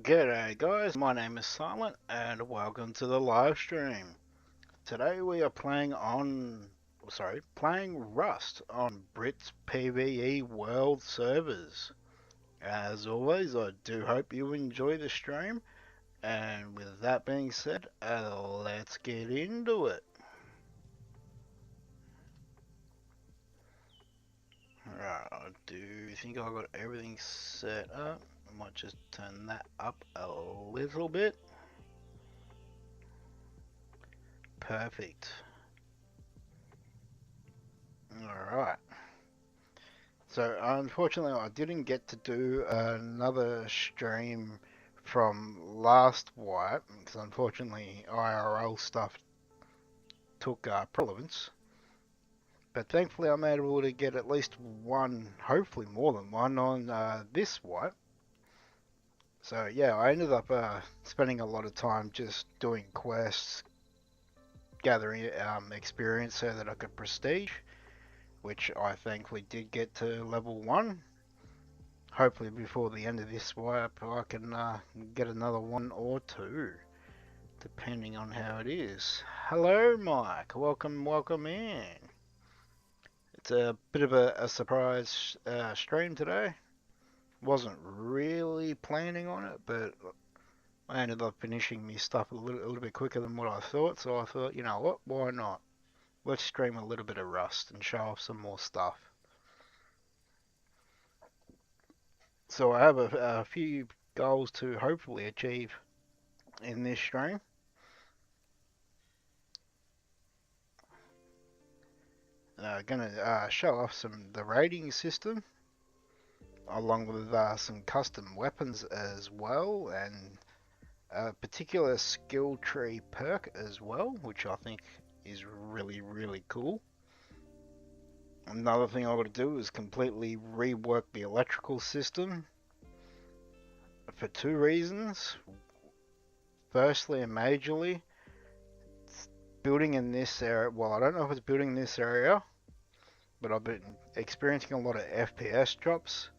G'day guys, my name is Silent and welcome to the live stream. Today we are playing Rust on Brits PvE world servers. As always, I do hope you enjoy the stream, and with that being said, let's get into it. Right, I do think I got everything set up. I might just turn that up a little bit. Perfect. Alright. So unfortunately I didn't get to do another stream from last wipe because unfortunately IRL stuff took prevalence. But thankfully I'm able to get at least one, hopefully more than one, on this wipe. So yeah, I ended up spending a lot of time just doing quests, gathering experience so that I could prestige, which I thankfully did get to level 1. Hopefully before the end of this wipe I can get another one or two, depending on how it is. Hello Mike, welcome in. It's a bit of a surprise stream today. Wasn't really planning on it, but I ended up finishing my stuff a little bit quicker than what I thought, so I thought, you know what, why not? Let's stream a little bit of Rust and show off some more stuff. So I have a few goals to hopefully achieve in this stream. Gonna show off the rating system, along with some custom weapons as well, and a particular skill tree perk as well, which I think is really cool. Another thing I would do is completely rework the electrical system for two reasons. Firstly and majorly, building in this area, well, I don't know if it's building in this area, but I've been experiencing a lot of FPS drops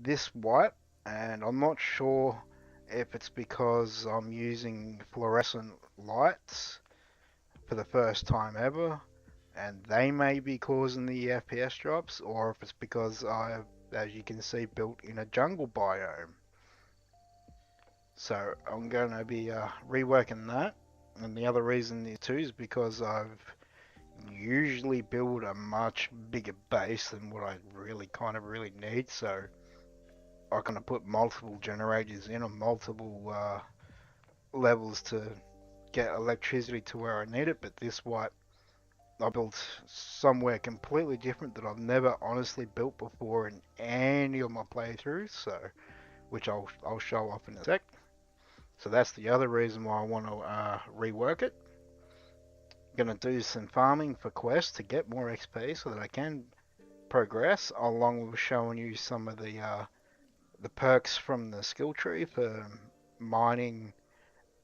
this wipe, and I'm not sure if it's because I'm using fluorescent lights for the first time ever and they may be causing the FPS drops, or if it's because I've, as you can see, built in a jungle biome. So I'm going to be reworking that, and the other reason too is because I've usually build a much bigger base than what I really need, so I can put multiple generators in on multiple levels to get electricity to where I need it. But this wipe I built somewhere completely different that I've never honestly built before in any of my playthroughs, so which I'll show off in a sec. So that's the other reason why I want to rework it. Gonna do some farming for quests to get more XP so that I can progress, along with showing you some of the perks from the skill tree for mining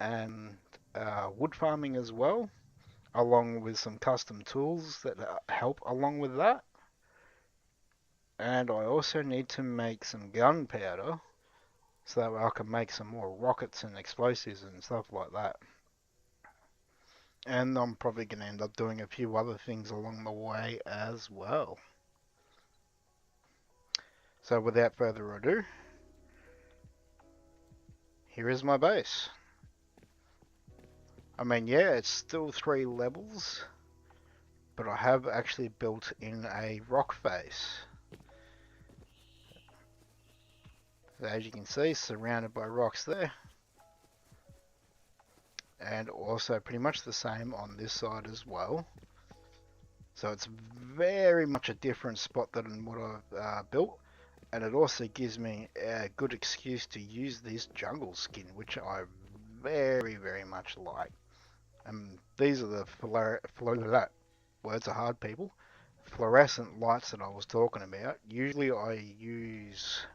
and wood farming as well, along with some custom tools that help along with that. And I also need to make some gunpowder so that I can make some more rockets and explosives and stuff like that. And I'm probably going to end up doing a few other things along the way as well. So without further ado, here is my base. I mean, yeah, it's still 3 levels, but I have actually built in a rock face. So as you can see, surrounded by rocks there. And also pretty much the same on this side as well. So it's very much a different spot than what I've built. And it also gives me a good excuse to use this jungle skin, which I very much like. And these are the words are hard, people. Fluorescent lights that I was talking about. Usually I use,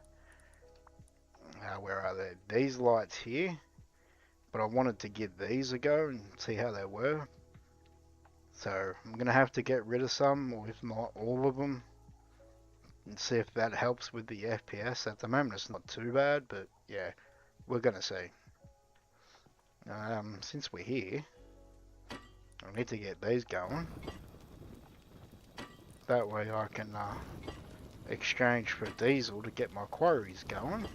where are they? These lights here. But I wanted to give these a go and see how they were. So I'm going to have to get rid of some, or if not all of them, and see if that helps with the FPS. At the moment it's not too bad, but yeah, We're gonna see. Since we're here, I need to get these going. That way I can exchange for diesel to get my quarries going.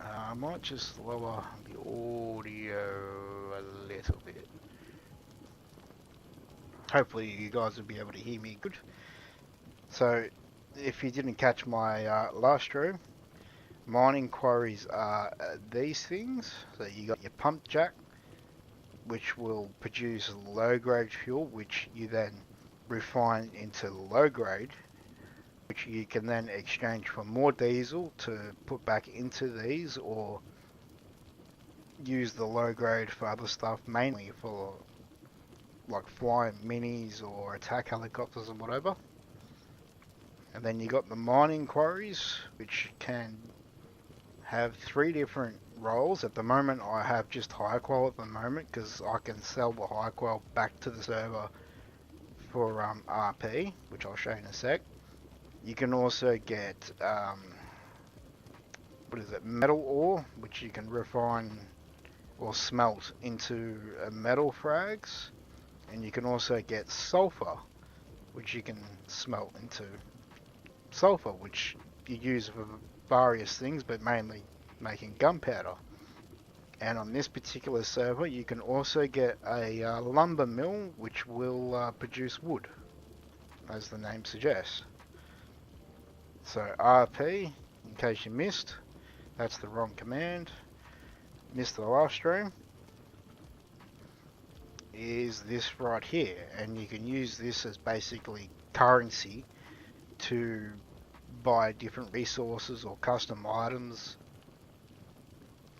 I might just lower the audio a little bit. Hopefully you guys will be able to hear me good. So, if you didn't catch my last stream, mining quarries are these things. So you got your pump jack, which will produce low grade fuel, which you then refine into low grade, which you can then exchange for more diesel to put back into these, or use the low grade for other stuff, mainly for like flying minis or attack helicopters and whatever. And then you got the mining quarries, which can have 3 different roles. At the moment I have just high qual at the moment, because I can sell the high qual back to the server for RP, which I'll show you in a sec. You can also get metal ore, which you can refine or smelt into metal frags, and you can also get sulfur, which you can smelt into sulfur, which you use for various things, but mainly making gunpowder. And on this particular server, you can also get a lumber mill, which will produce wood, as the name suggests. So RP, in case you missed, that's the wrong command, missed the last stream, is this right here. And you can use this as basically currency to buy different resources or custom items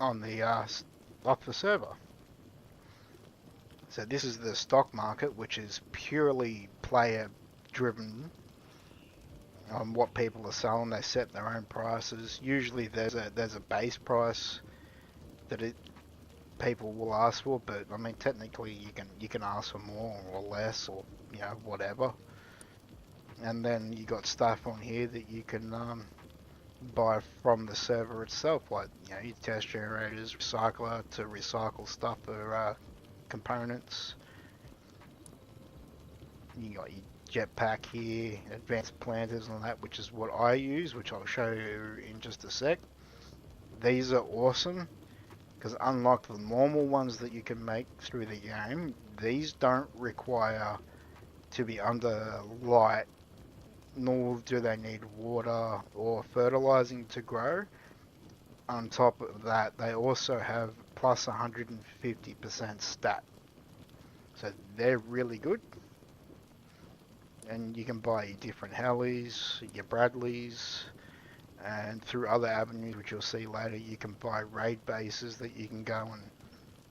on the off the server. So this is the stock market, which is purely player driven on what people are selling. They set their own prices. Usually there's a base price that people will ask for, but I mean technically you can ask for more or less, or you know, whatever. And then you got stuff on here that you can buy from the server itself, like, you know, your test generators, recycler to recycle stuff for components. You got your jetpack here, advanced planters and all that, which is what I use, which I'll show you in just a sec. These are awesome, because unlike the normal ones that you can make through the game, these don't require to be under light, nor do they need water or fertilizing to grow. On top of that, they also have plus 150% stat, so they're really good. And you can buy your different helis, your Bradleys, and through other avenues which you'll see later, you can buy raid bases that you can go and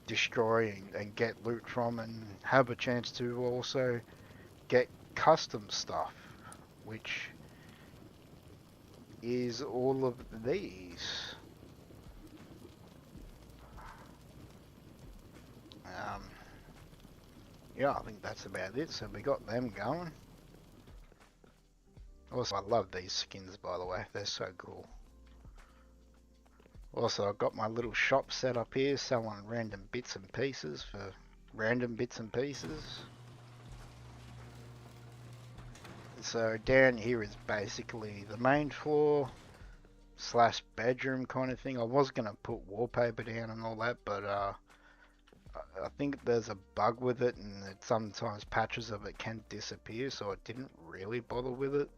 destroy and get loot from, and have a chance to also get custom stuff, which is all of these. Yeah, I think that's about it. So we got them going. Also, I love these skins, by the way. They're so cool. Also, I've got my little shop set up here, selling random bits and pieces for random bits and pieces. So down here is basically the main floor slash bedroom kind of thing. I was going to put wallpaper down and all that, but I think there's a bug with it, and that sometimes patches of it can disappear, so I didn't really bother with it.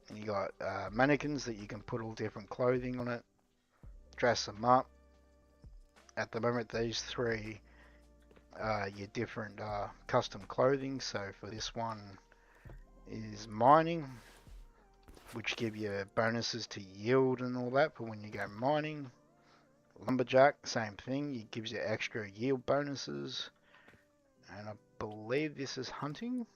And you got mannequins that you can put all different clothing on it, dress them up. At the moment, these 3 are your different custom clothing. So for this one is mining, which give you bonuses to yield and all that for when you go mining. Lumberjack, same thing, it gives you extra yield bonuses. And I believe this is hunting.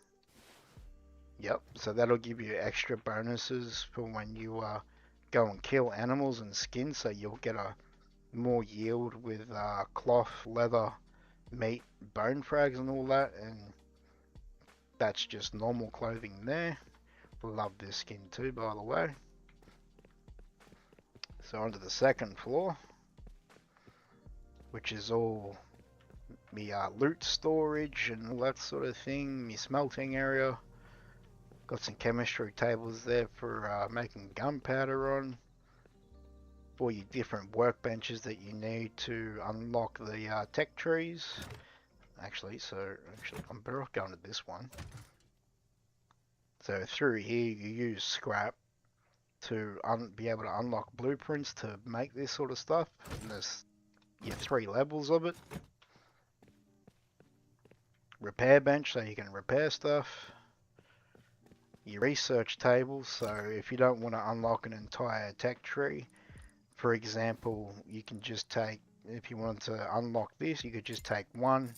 Yep, so that'll give you extra bonuses for when you go and kill animals and skins, so you'll get a more yield with cloth, leather, meat, bone frags and all that, and that's just normal clothing there. Love this skin too, by the way. So onto the second floor, which is all me loot storage and all that sort of thing, me smelting area. Got some chemistry tables there for making gunpowder on. All your different workbenches that you need to unlock the tech trees. Actually, I'm better off going to this one. So through here you use scrap to be able to unlock blueprints to make this sort of stuff. And there's 3 levels of it. Repair bench, so you can repair stuff. Your research table, so if you don't want to unlock an entire tech tree, for example, you can just take, if you wanted to unlock this, you could just take one,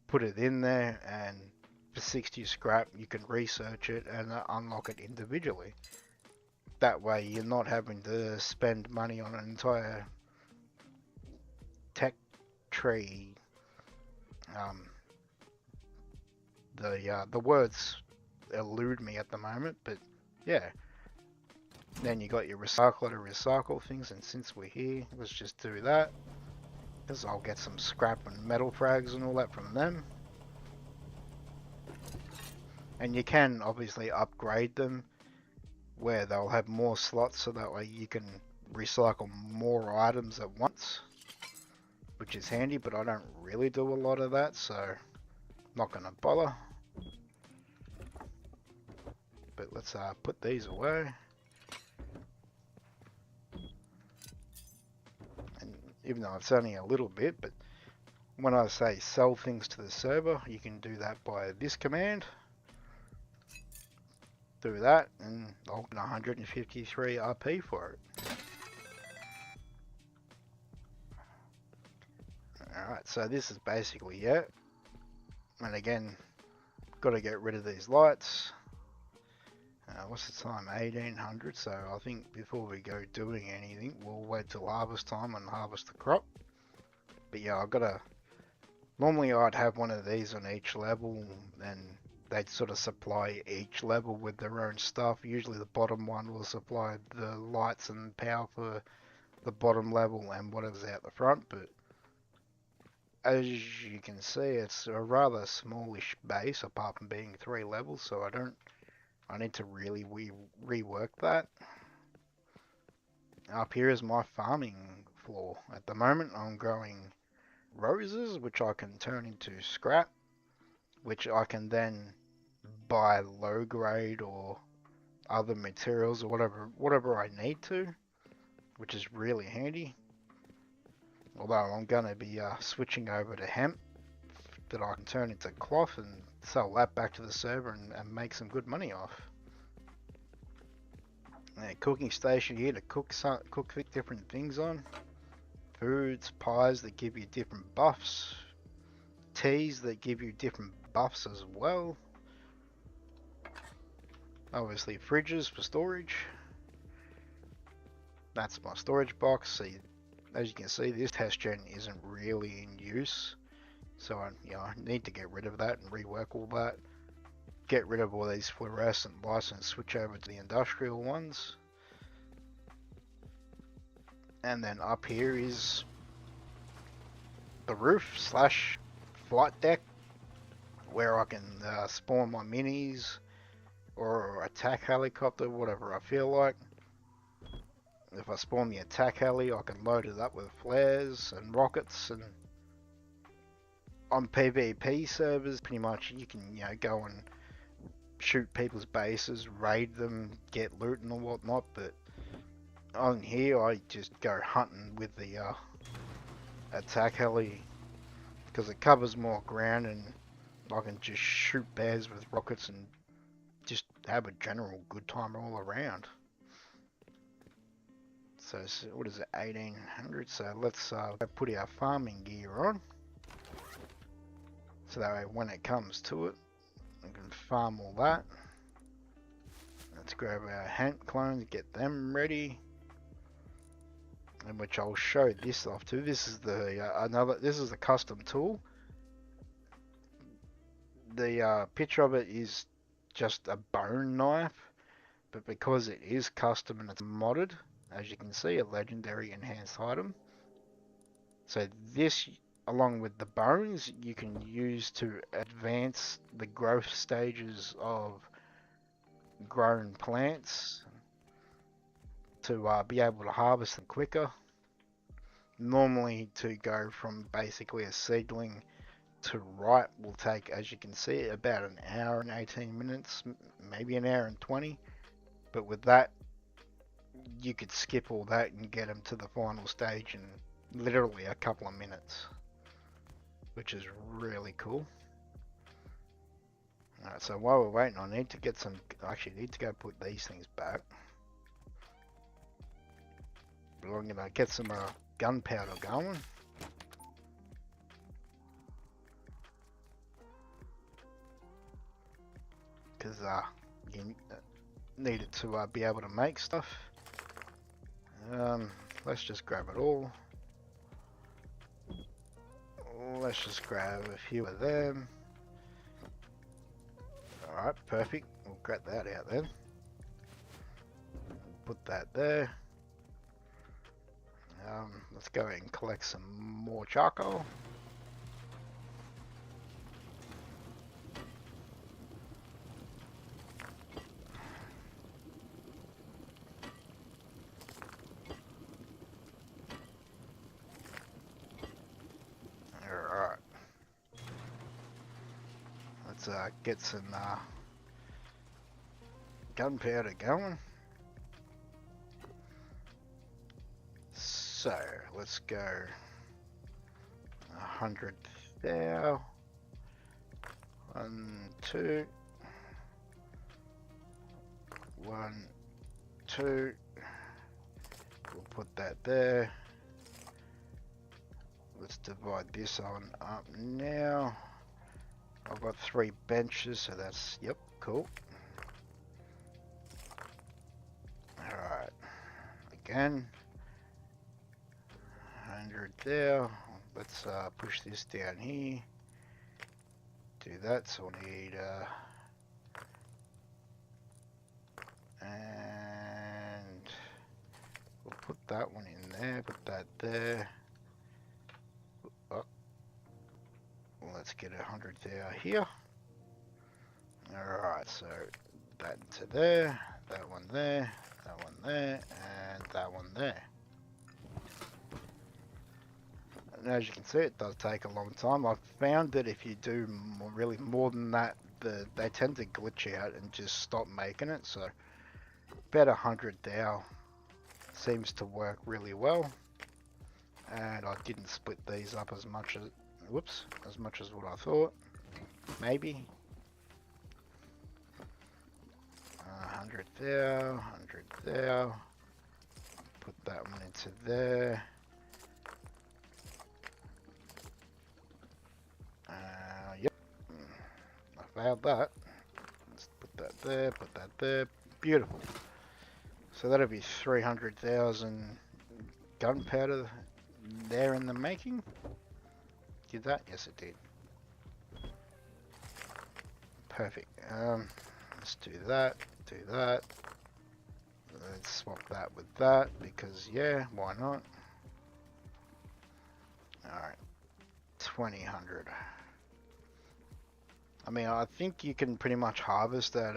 put it in there, and for 60 scrap you can research it and unlock it individually. That way you're not having to spend money on an entire tech tree. The words elude me at the moment, but yeah. Then you got your recycler to recycle things, and since we're here, let's just do that, because I'll get some scrap and metal frags and all that from them. And you can obviously upgrade them where they'll have more slots, so that way you can recycle more items at once, which is handy, but I don't really do a lot of that, so I'm not gonna bother. But let's put these away. And even though it's only a little bit, but when I say sell things to the server, you can do that by this command. Do that, and I'll get 153 RP for it. Alright, so this is basically it. And again, got to get rid of these lights. What's the time? 1800, so I think before we go doing anything, we'll wait till harvest time and harvest the crop. But yeah, I've got to... Normally I'd have one of these on each level, and they'd sort of supply each level with their own stuff. Usually the bottom one will supply the lights and power for the bottom level and whatever's out the front, but as you can see, it's a rather smallish base apart from being 3 levels, so I need to really rework that. Up here is my farming floor. At the moment I'm growing roses, which I can turn into scrap, which I can then buy low grade or other materials or whatever I need to, which is really handy. Although I'm going to be switching over to hemp that I can turn into cloth and sell that back to the server and make some good money off. Cooking station here to cook different things on. Foods, pies that give you different buffs. Teas that give you different buffs as well. Obviously fridges for storage. That's my storage box. See, as you can see, this test gen isn't really in use. So I need to get rid of that and rework all that. Get rid of all these fluorescent lights and switch over to the industrial ones. And then up here is the roof / flight deck, where I can spawn my minis or attack helicopter, whatever I feel like. If I spawn the attack heli, I can load it up with flares and rockets, and on PvP servers, pretty much you can go and shoot people's bases, raid them, get loot and whatnot, but on here I just go hunting with the attack heli because it covers more ground and I can just shoot bears with rockets and just have a general good time all around. So what is it, 1800? So let's put our farming gear on, so that way when it comes to it, we can farm all that. Let's grab our hemp clones, get them ready, in which I'll show this off too. This is the this is the custom tool. The picture of it is just a bone knife, but because it is custom and it's modded, as you can see, a legendary enhanced item. So this, along with the bones, you can use to advance the growth stages of grown plants to be able to harvest them quicker. Normally, to go from basically a seedling to ripe will take, as you can see, about an hour and 18 minutes, maybe an hour and 20. But with that, you could skip all that and get them to the final stage in literally a couple of minutes, which is really cool. Alright, so while we're waiting, I need to get some, actually need to go put these things back. But I'm gonna get some gunpowder going. Because you need it to be able to make stuff. Let's just grab it all. Let's just grab a few of them. Alright, perfect. We'll grab that out then. Put that there. Let's go and collect some more charcoal. Alright. Let's get some gunpowder going. So let's go 100 thou. 1, 2. 1, 2. We'll put that there. Let's divide this on up now. I've got 3 benches, so that's, yep, cool. Alright. Again. 100 there. Let's push this down here. Do that, so we'll need and we'll put that one in there, put that there. Oh. Let's get 100 there here. Alright, so that to there, that one there, that one there, and that one there. And as you can see, it does take a long time. I've found that if you do really more than that, they tend to glitch out and just stop making it. So about 100 thou seems to work really well. And I didn't split these up as much as, whoops, as much as what I thought. Maybe. 100 thou, 100 thou. Put that one into there. Yep, I failed that. Let's put that there, put that there. Beautiful. So that'll be 300,000 gunpowder there in the making. Did that? Yes, it did. Perfect. Let's do that, do that. Let's swap that with that because, yeah, why not? Alright. 2000. I mean, I think you can pretty much harvest at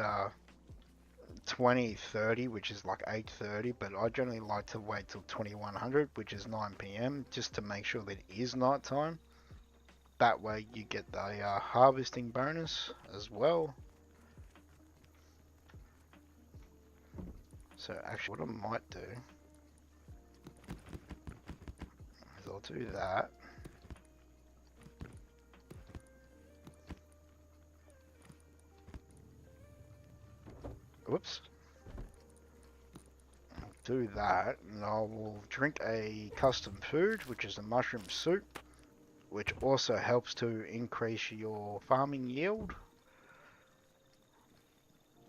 2030, which is like 8:30, but I generally like to wait till 2100, which is 9 PM, just to make sure that it is night time. That way you get the harvesting bonus as well. So actually what I might do is I'll do that. Whoops. I'll do that, and I will drink a custom food, which is a mushroom soup, which also helps to increase your farming yield.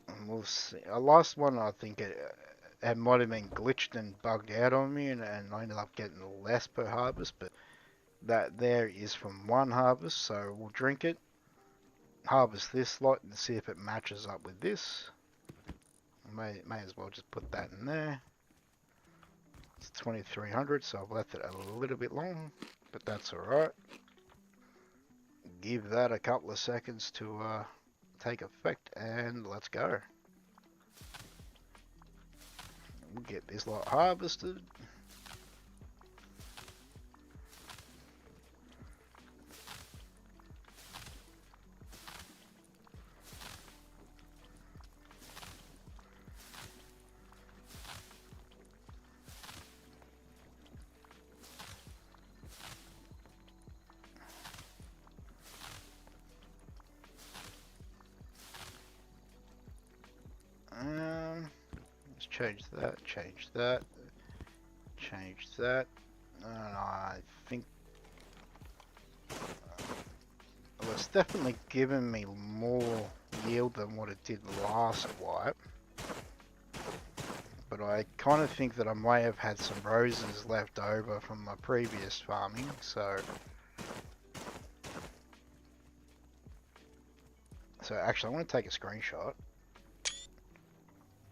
And we'll see. Last one, I think it might have been glitched and bugged out on me, and I ended up getting less per harvest, but that there is from one harvest, so we'll drink it, harvest this lot, and see if it matches up with this. May as well just put that in there. It's 2300, so I've left it a little bit long, but that's alright. Give that a couple of seconds to take effect, and let's go. We'll get this lot harvested. Let's change that, change that, change that. And I think well, it's definitely given me more yield than what it did last wipe. But I kind of think that I may have had some roses left over from my previous farming, so actually I want to take a screenshot.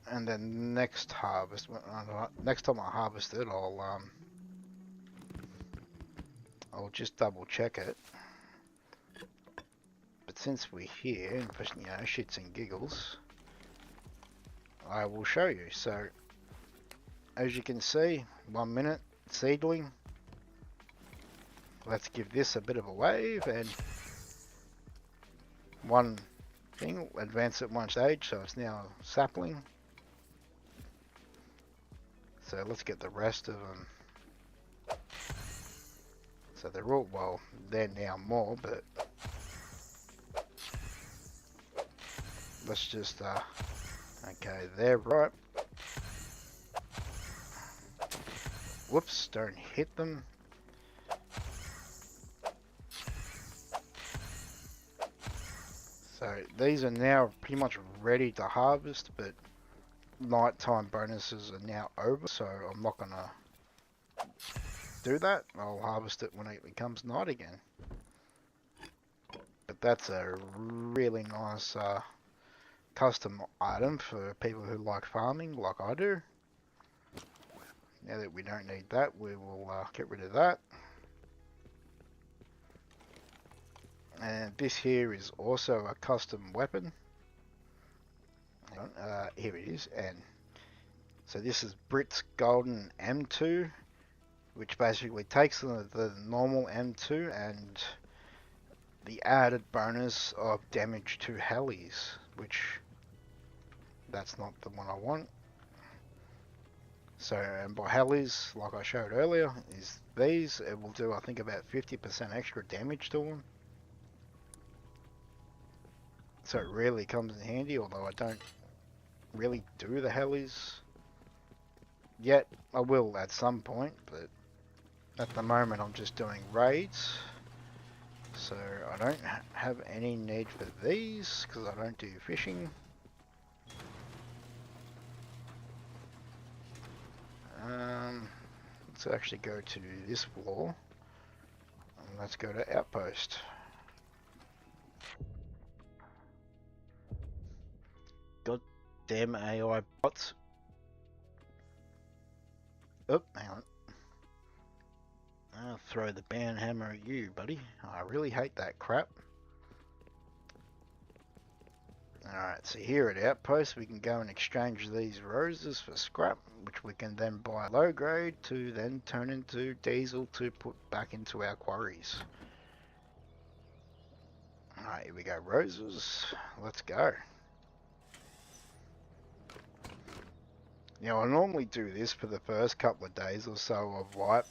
And then next harvest, next time I harvest it, I'll just double check it. But since we're here, and for, you know, shits and giggles, I will show you. So, as you can see, 1 minute seedling. Let's give this a bit of a wave, and one thing, advance it one stage, so it's now sapling. So let's get the rest of them. So they're all, well, they're now more, but let's just, okay, they're right. Whoops, don't hit them. So these are now pretty much ready to harvest, but nighttime bonuses are now over, so I'm not gonna do that. I'll harvest it when it becomes night again. But that's a really nice custom item for people who like farming like I do. Now that we don't need that, we will get rid of that. And this here is also a custom weapon. Here it is, and so this is Brits Golden M2, which basically takes the normal M2 and the added bonus of damage to helis, which that's not the one I want. So, and by helis, like I showed earlier, is these. It will do, I think, about 50% extra damage to them. So it really comes in handy, although I don't really do the helis yet. I will at some point, but at the moment I'm just doing raids. So I don't have any need for these because I don't do fishing. Let's actually go to this floor and let's go to outpost. God damn AI bots. Oh, hang on. I'll throw the ban hammer at you, buddy. I really hate that crap. Alright, so here at Outpost we can go and exchange these roses for scrap, which we can then buy low grade to then turn into diesel to put back into our quarries. Alright, here we go, roses. Let's go. Now I normally do this for the first couple of days or so of wipe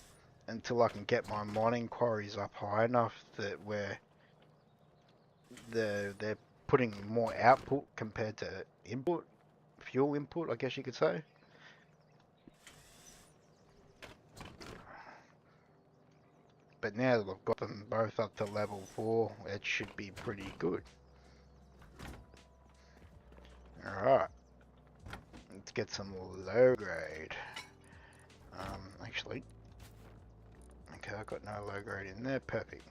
until I can get my mining quarries up high enough that where they're putting more output compared to input, fuel input, I guess you could say. But now that I've got them both up to level 4, it should be pretty good. Alright, let's get some low grade. Actually, okay, I've got no low grade in there, perfect.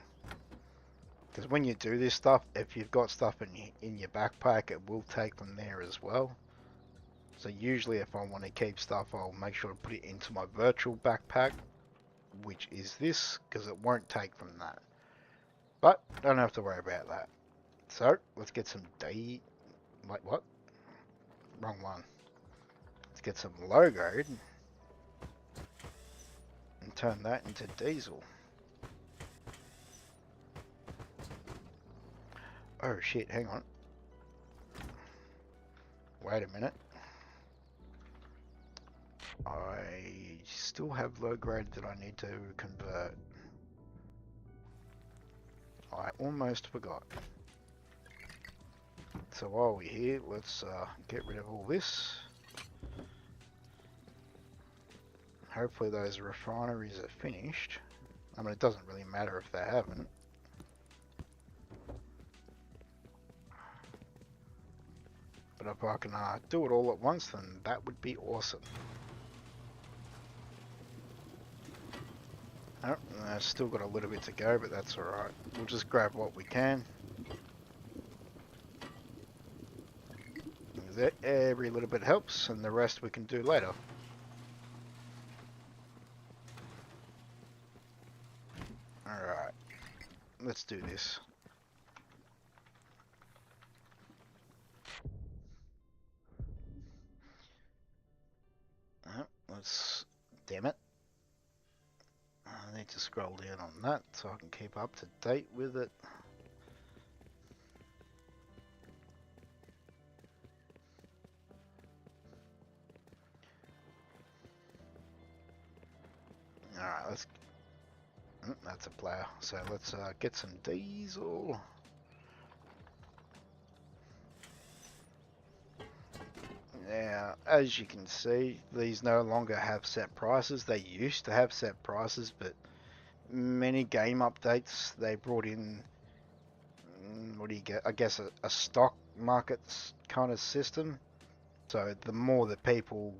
Because when you do this stuff, if you've got stuff in your backpack, it will take them there as well. So usually if I want to keep stuff, I'll make sure to put it into my virtual backpack, which is this, because it won't take from that. But don't have to worry about that. So let's get some Wait, what? Wrong one. Let's get some low grade and turn that into diesel. Oh shit, hang on. Wait a minute. I still have low grade that I need to convert. I almost forgot. So while we're here, let's get rid of all this. Hopefully those refineries are finished. I mean, it doesn't really matter if they haven't. But if I can do it all at once, then that would be awesome. Oh, I've still got a little bit to go, but that's alright. We'll just grab what we can. Every little bit helps, and the rest we can do later. Alright, let's do this. Let's... Damn it. I need to scroll down on that so I can keep up to date with it. Alright, let's... that's a player. So let's get some diesel. Now, as you can see, these no longer have set prices. They used to have set prices, but many game updates, they brought in, what do you get? I guess a stock markets kind of system. So the more that people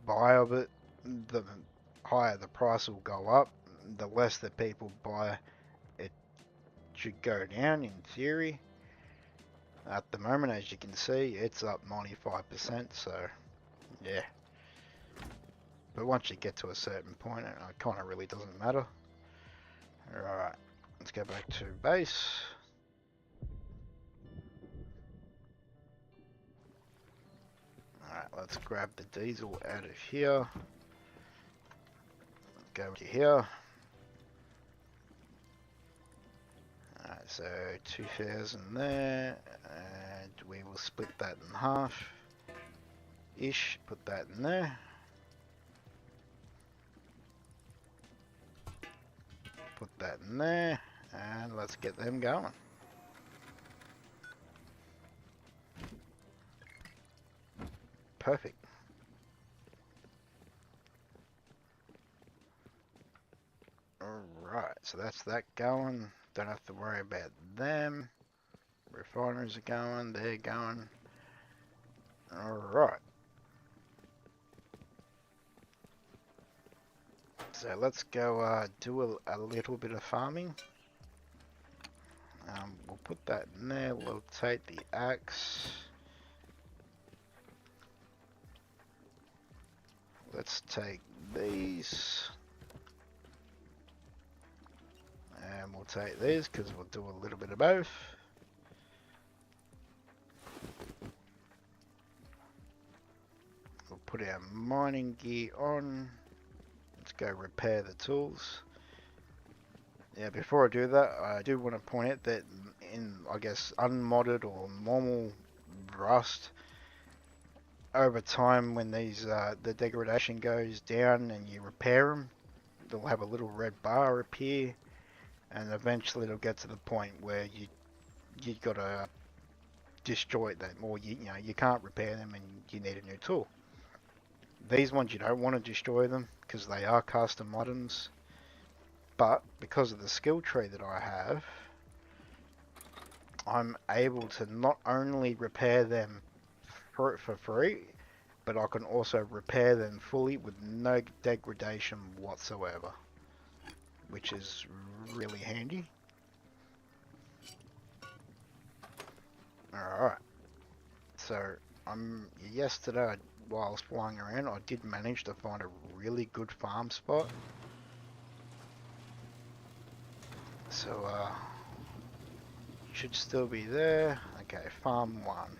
buy of it, the higher the price will go up. The less that people buy, it should go down in theory. At the moment, as you can see, it's up 95%, so yeah. But once you get to a certain point, it kind of really doesn't matter. Alright, let's go back to base. Alright, let's grab the diesel out of here. Go to here. Alright, so 2,000 there, and we will split that in half. Ish, put that in there. Put that in there, and let's get them going. Perfect. Alright, so that's that going. Don't have to worry about them. Refineries are going, they're going. Alright. So let's go do a little bit of farming. We'll put that in there, we'll take the axe. Let's take these. And we'll take these because we'll do a little bit of both. We'll put our mining gear on. Let's go repair the tools. Yeah, before I do that, I do want to point out that in, I guess, unmodded or normal Rust, over time when these the degradation goes down and you repair them, they'll have a little red bar appear, and eventually it'll get to the point where you gotta destroy them, or you know you can't repair them and you need a new tool. These ones you don't want to destroy them because they are custom items, but because of the skill tree that I have, I'm able to not only repair them for free, but I can also repair them fully with no degradation whatsoever, which is really handy. Alright, so yesterday I whilst flying around, I did manage to find a really good farm spot. So, should still be there. Okay, farm 1.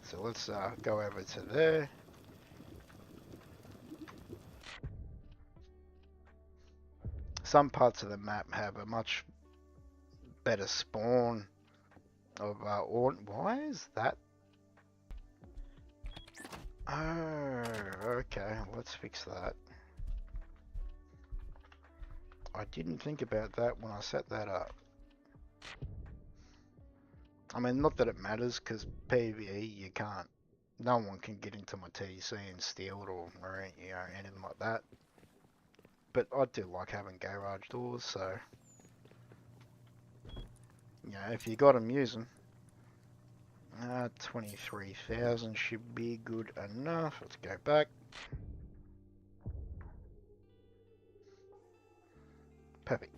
So let's go over to there. Some parts of the map have a much better spawn of why is that? Oh, okay, let's fix that. I didn't think about that when I set that up. I mean, not that it matters, because PvE, you can't, no one can get into my TC and steal it or you know, anything like that. But I do like having garage doors, so, you know, if you got them, use them. 23,000 should be good enough. Let's go back. Perfect.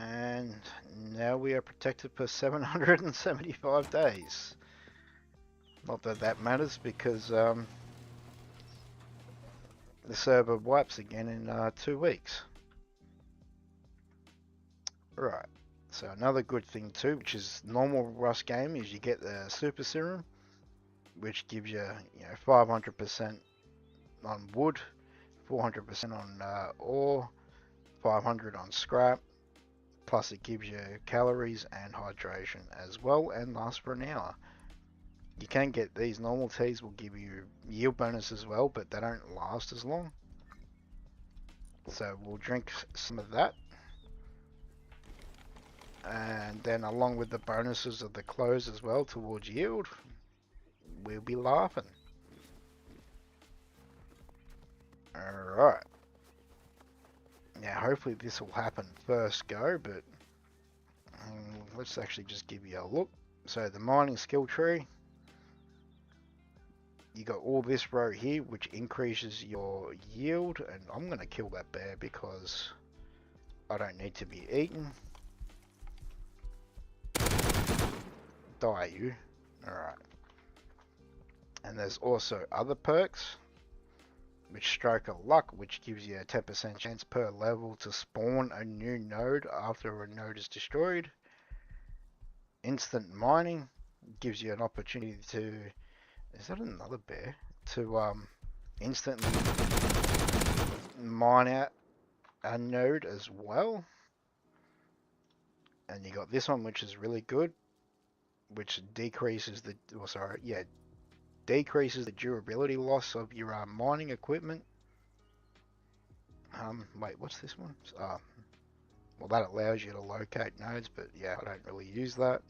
And now we are protected for 775 days. Not that that matters, because the server wipes again in 2 weeks. Right. So another good thing too, which is normal Rust game, is you get the super serum, which gives you, 500% on wood, 400% on ore, 500 on scrap. Plus it gives you calories and hydration as well, and lasts for an hour. You can get these normal teas will give you yield bonus as well, but they don't last as long. So we'll drink some of that. And then along with the bonuses of the clothes as well towards yield, we'll be laughing. Alright. Now hopefully this will happen first go, but let's actually just give you a look. So the mining skill tree, you got all this row here which increases your yield, and I'm going to kill that bear because I don't need to be eaten. Die you. Alright. And there's also other perks, which Stroke of Luck, which gives you a 10% chance per level to spawn a new node after a node is destroyed. Instant Mining gives you an opportunity to, is that another bear? To instantly mine out a node as well. And you got this one, which is really good, which decreases the, decreases the durability loss of your mining equipment. Wait, what's this one? Well, that allows you to locate nodes, but yeah, I don't really use that.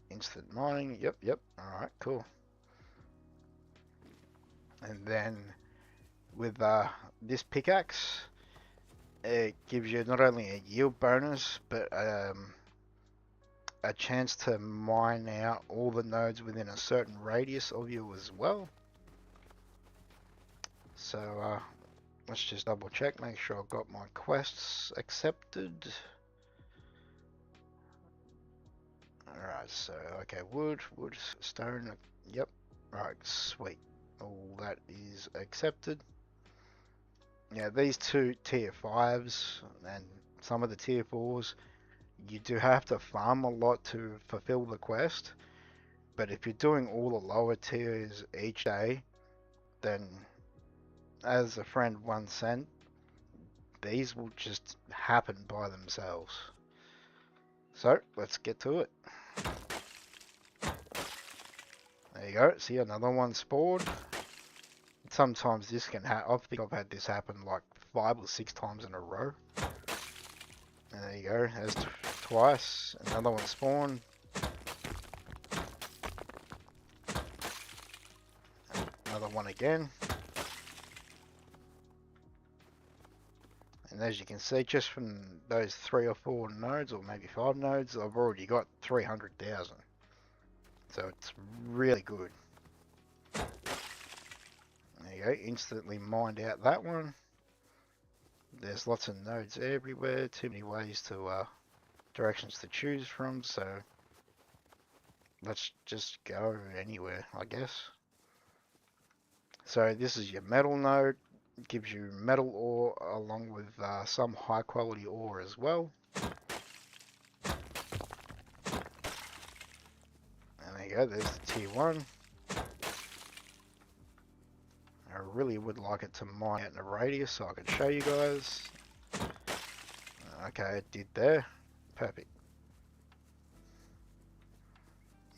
Instant mining, yep, alright, cool. And then with this pickaxe, it gives you not only a yield bonus, but a chance to mine out all the nodes within a certain radius of you as well. So let's just double check, make sure I've got my quests accepted. Alright, so okay, wood, stone, yep, right, sweet. All that is accepted. Yeah, these two tier 5s and some of the tier 4s, you do have to farm a lot to fulfill the quest, but if you're doing all the lower tiers each day, then as a friend once said, these will just happen by themselves. So let's get to it. There you go, see another one spawned. Sometimes this can happen, I think I've had this happen like 5 or 6 times in a row. And there you go, there's twice, another one spawned. Another one again. And as you can see, just from those 3 or 4 nodes, or maybe 5 nodes, I've already got 300,000. So it's really good. There you go, instantly mined out that one. There's lots of nodes everywhere, too many ways to, directions to choose from, so let's just go anywhere, I guess. So this is your metal node. It gives you metal ore along with some high quality ore as well. And there you go, there's the tier 1. I really would like it to mine out in a radius so I can show you guys. Okay, it did there. Perfect.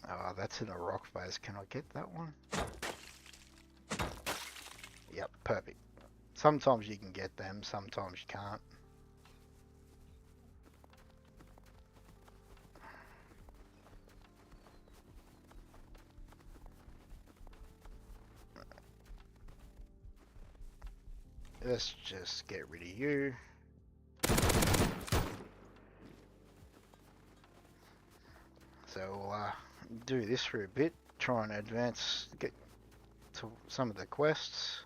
Oh, that's in a rock phase. Can I get that one? Yep, perfect. Sometimes you can get them, sometimes you can't. Let's just get rid of you. So we'll do this for a bit, try and advance, get to some of the quests.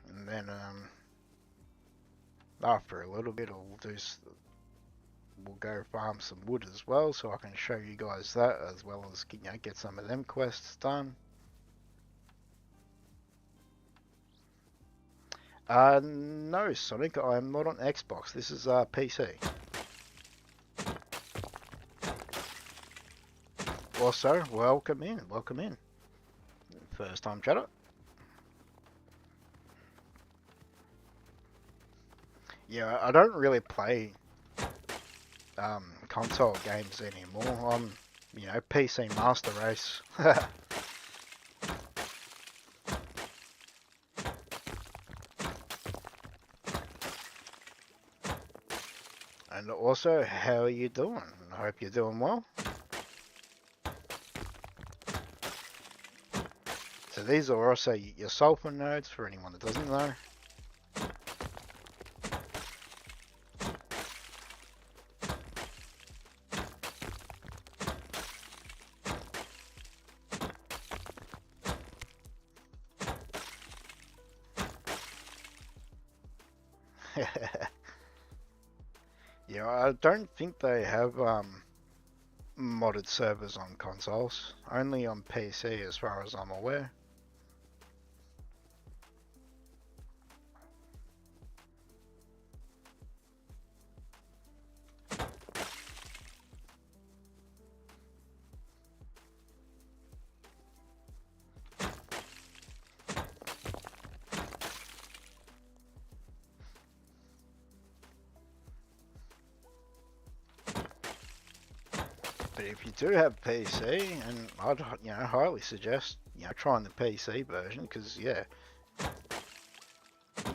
And then after a little bit we'll go farm some wood as well, so I can show you guys that, as well as get some of them quests done. No, Sonic, I'm not on Xbox. This is PC. Also, welcome in, welcome in. First time chatter. Yeah, I don't really play console games anymore. I'm, PC master race. And also, how are you doing? I hope you're doing well. So these are also your sulfur nodes for anyone that doesn't know. Yeah, I don't think they have modded servers on consoles, only on PC as far as I'm aware. But if you do have PC, and I'd highly suggest trying the PC version, because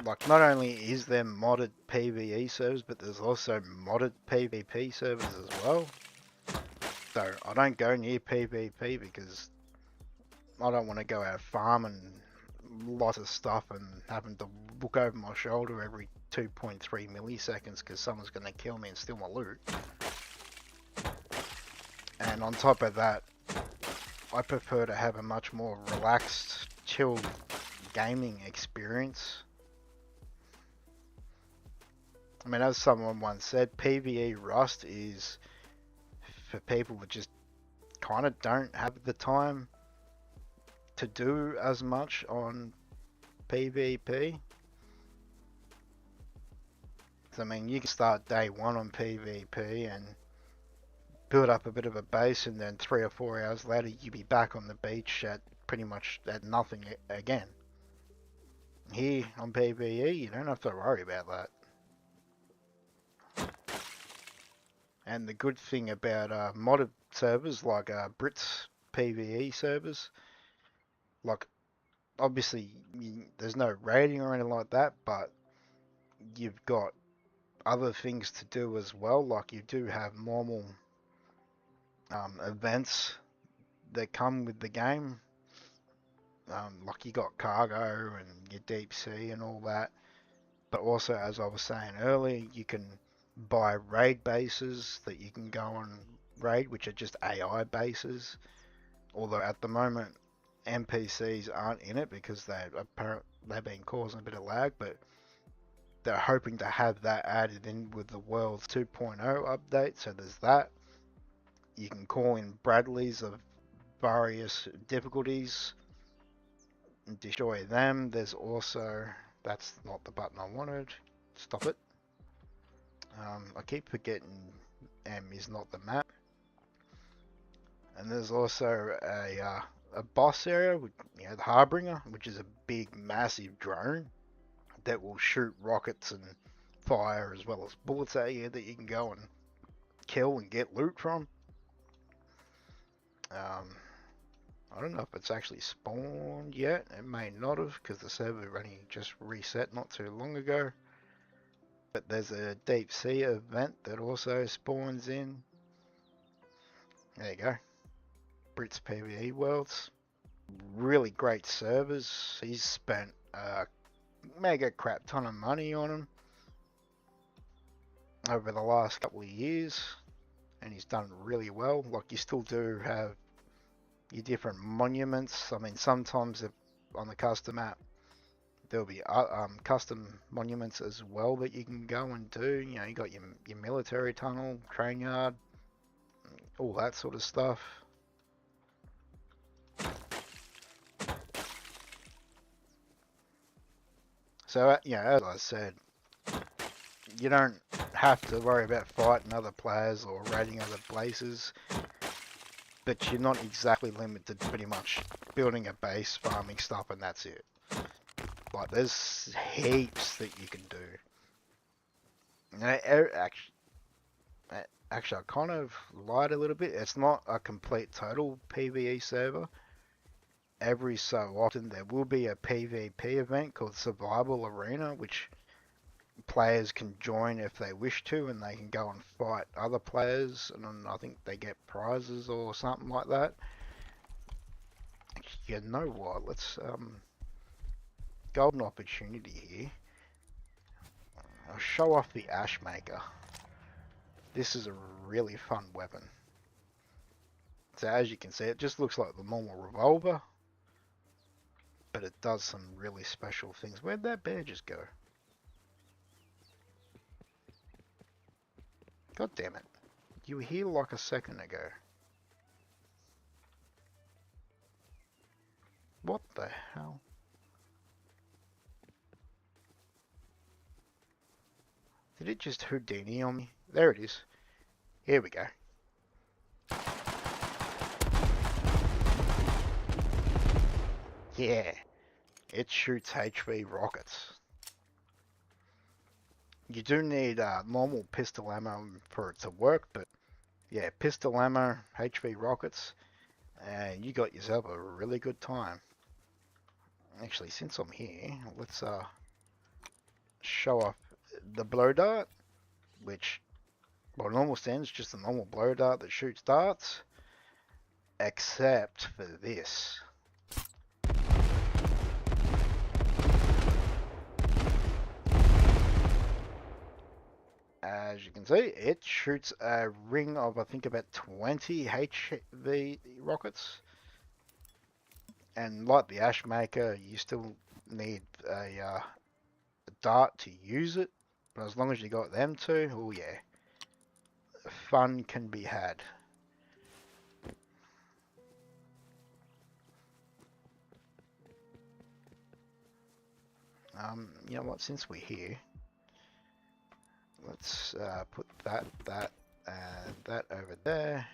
like not only is there modded PvE servers, but there's also modded PvP servers as well. So I don't go near PvP because I don't want to go out farming lots of stuff and having to look over my shoulder every 2.3 milliseconds because someone's going to kill me and steal my loot. And on top of that, I prefer to have a much more relaxed, chilled gaming experience. I mean, as someone once said, PvE Rust is for people that just kind of don't have the time to do as much on PvP. So, I mean, you can start day 1 on PvP and build up a bit of a base, and then 3 or 4 hours later you'll be back on the beach at pretty much at nothing again. Here on PvE, you don't have to worry about that. And the good thing about modded servers like Brits PvE servers, like obviously there's no rating or anything like that, but you've got other things to do as well. Like you do have normal events that come with the game. Like you got cargo and your deep sea and all that. But also, as I was saying earlier, you can buy raid bases that you can go on raid, which are just AI bases. Although at the moment, NPCs aren't in it because they've been causing a bit of lag. But they're hoping to have that added in with the World's 2.0 update, so there's that. You can call in Bradleys of various difficulties and destroy them. There's also, that's not the button I wanted, stop it. I keep forgetting M is not the map. And there's also a boss area, with, the Harbinger, which is a big, massive drone that will shoot rockets and fire as well as bullets at you that you can go and kill and get loot from. I don't know if it's actually spawned yet. It may not have, because the server only just reset not too long ago. But there's a deep sea event that also spawns in. There you go. Brits PvE Worlds. Really great servers. He's spent a mega crap ton of money on them over the last couple of years. And he's done really well. Like, you still do have your different monuments. I mean, sometimes on the custom app, there'll be custom monuments as well that you can go and do. You got your military tunnel, train yard, all that sort of stuff. So, as I said, you don't have to worry about fighting other players or raiding other places, but you're not exactly limited to pretty much building a base, farming stuff, and that's it. Like, there's heaps that you can do. Actually, I kind of lied a little bit. It's not a complete total PvE server. Every so often there will be a PvP event called Survival Arena, which players can join if they wish to, and they can go and fight other players, and I think they get prizes or something like that. You know what? Let's golden opportunity here. I'll show off the Ash Maker. This is a really fun weapon. So as you can see, it just looks like the normal revolver, but it does some really special things. Where'd that bear just go? God damn it. You were here like a second ago. What the hell? Did it just Houdini on me? There it is. Here we go. Yeah. It shoots HV rockets. You do need normal pistol ammo for it to work, but yeah, pistol ammo, HV rockets, and you got yourself a really good time. Actually, since I'm here, let's show off the blow dart, which, by normal standards, is just a normal blow dart that shoots darts, except for this. As you can see, it shoots a ring of, I think, about 20 HV rockets. And like the Ash Maker, you still need a dart to use it. But as long as you got them two, oh yeah, fun can be had. You know what, since we're here, let's put that, and that over there.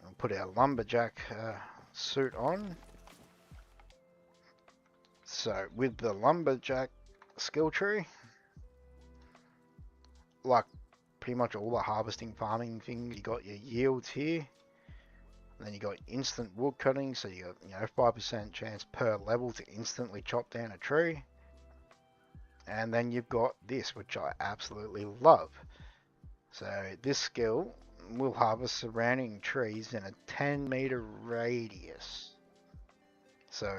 I'll put our lumberjack suit on. So with the lumberjack skill tree, like pretty much all the harvesting farming things, you got your yields here. And then you got instant wood cutting, so you got 5% chance per level to instantly chop down a tree. And then you've got this, which I absolutely love. So this skill will harvest surrounding trees in a 10-meter radius. So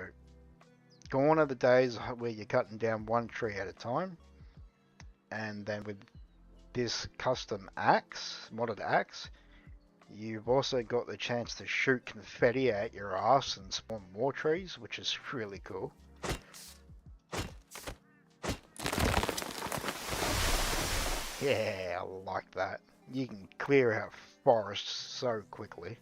gone are the days where you're cutting down one tree at a time. And then with this custom axe, modded axe, you've also got the chance to shoot confetti at your ass and spawn more trees, which is really cool. Yeah, I like that. You can clear out forests so quickly.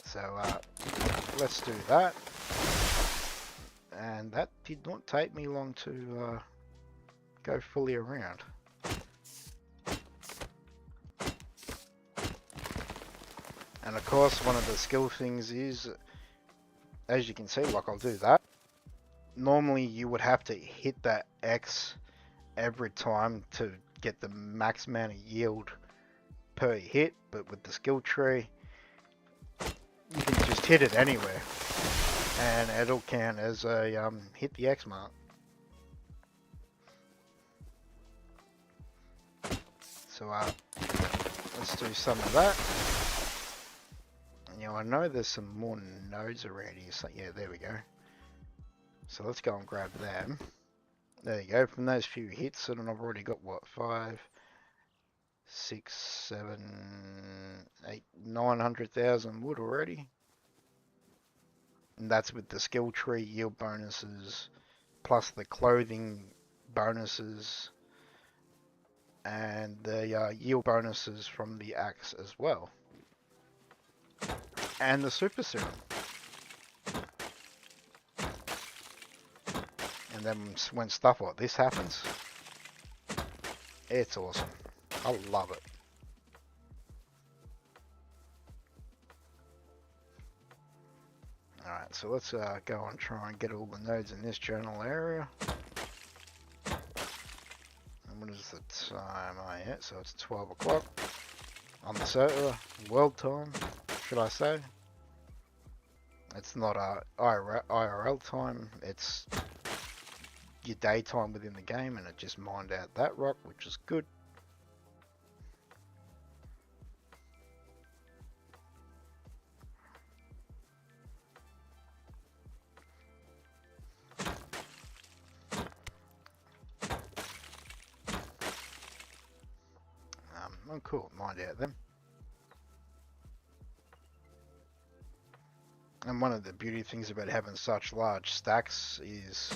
So let's do that. And that did not take me long to go fully around. And of course, one of the skill things is, as you can see, like I'll do that. Normally you would have to hit that X every time to get the max amount of yield per hit, but with the skill tree, you can just hit it anywhere, and it'll count as a hit the X mark. So let's do some of that. Now I know there's some more nodes around here, so yeah, there we go. So let's go and grab them. There you go, from those few hits, and I've already got what, 5, 6, 7, 8, 900,000 wood already. And that's with the skill tree yield bonuses, plus the clothing bonuses, and the yield bonuses from the axe as well. And the super serum. And then when stuff like this happens, it's awesome. I love it. Alright, so let's go and try and get all the nodes in this general area. And what is the time? Oh yeah, so it's 12 o'clock on the server, world time, should I say. It's not IRL time, it's your daytime within the game, and it just mined out that rock, which is good. Oh cool, mined out them. And one of the beauty things about having such large stacks is,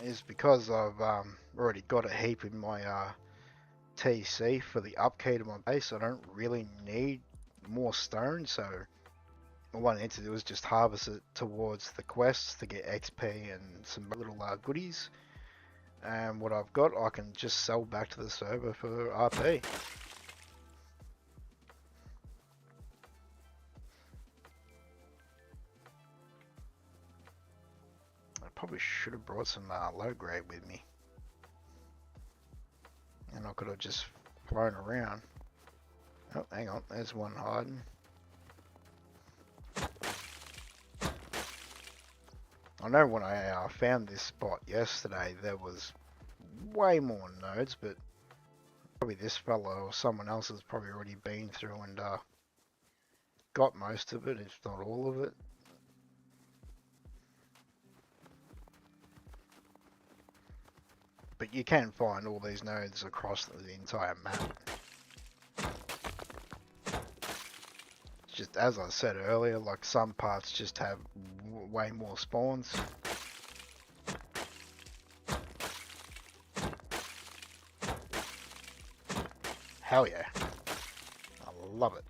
is because I've already got a heap in my TC for the upkeep of my base. I don't really need more stone, so all I need to do is just harvest it towards the quests to get XP and some little goodies. And what I've got, I can just sell back to the server for RP. I probably should have brought some low grade with me, and I could have just flown around. Oh, hang on, there's one hiding. I know when I found this spot yesterday, there was way more nodes, but probably this fellow or someone else has probably already been through and got most of it, if not all of it. But you can find all these nodes across the entire map. Just as I said earlier, like some parts just have way more spawns. Hell yeah. I love it.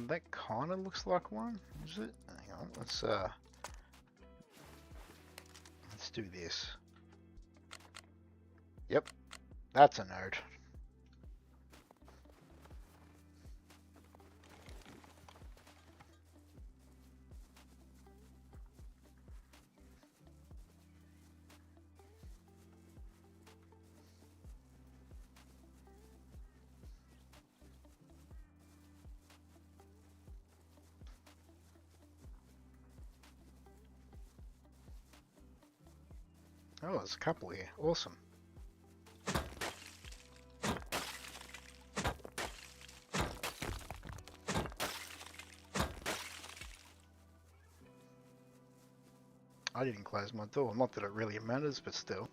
That kind of looks like one, is it? Hang on, let's do this. Yep, that's a node. Oh, there's a couple here. Awesome. I didn't close my door. Not that it really matters, but still.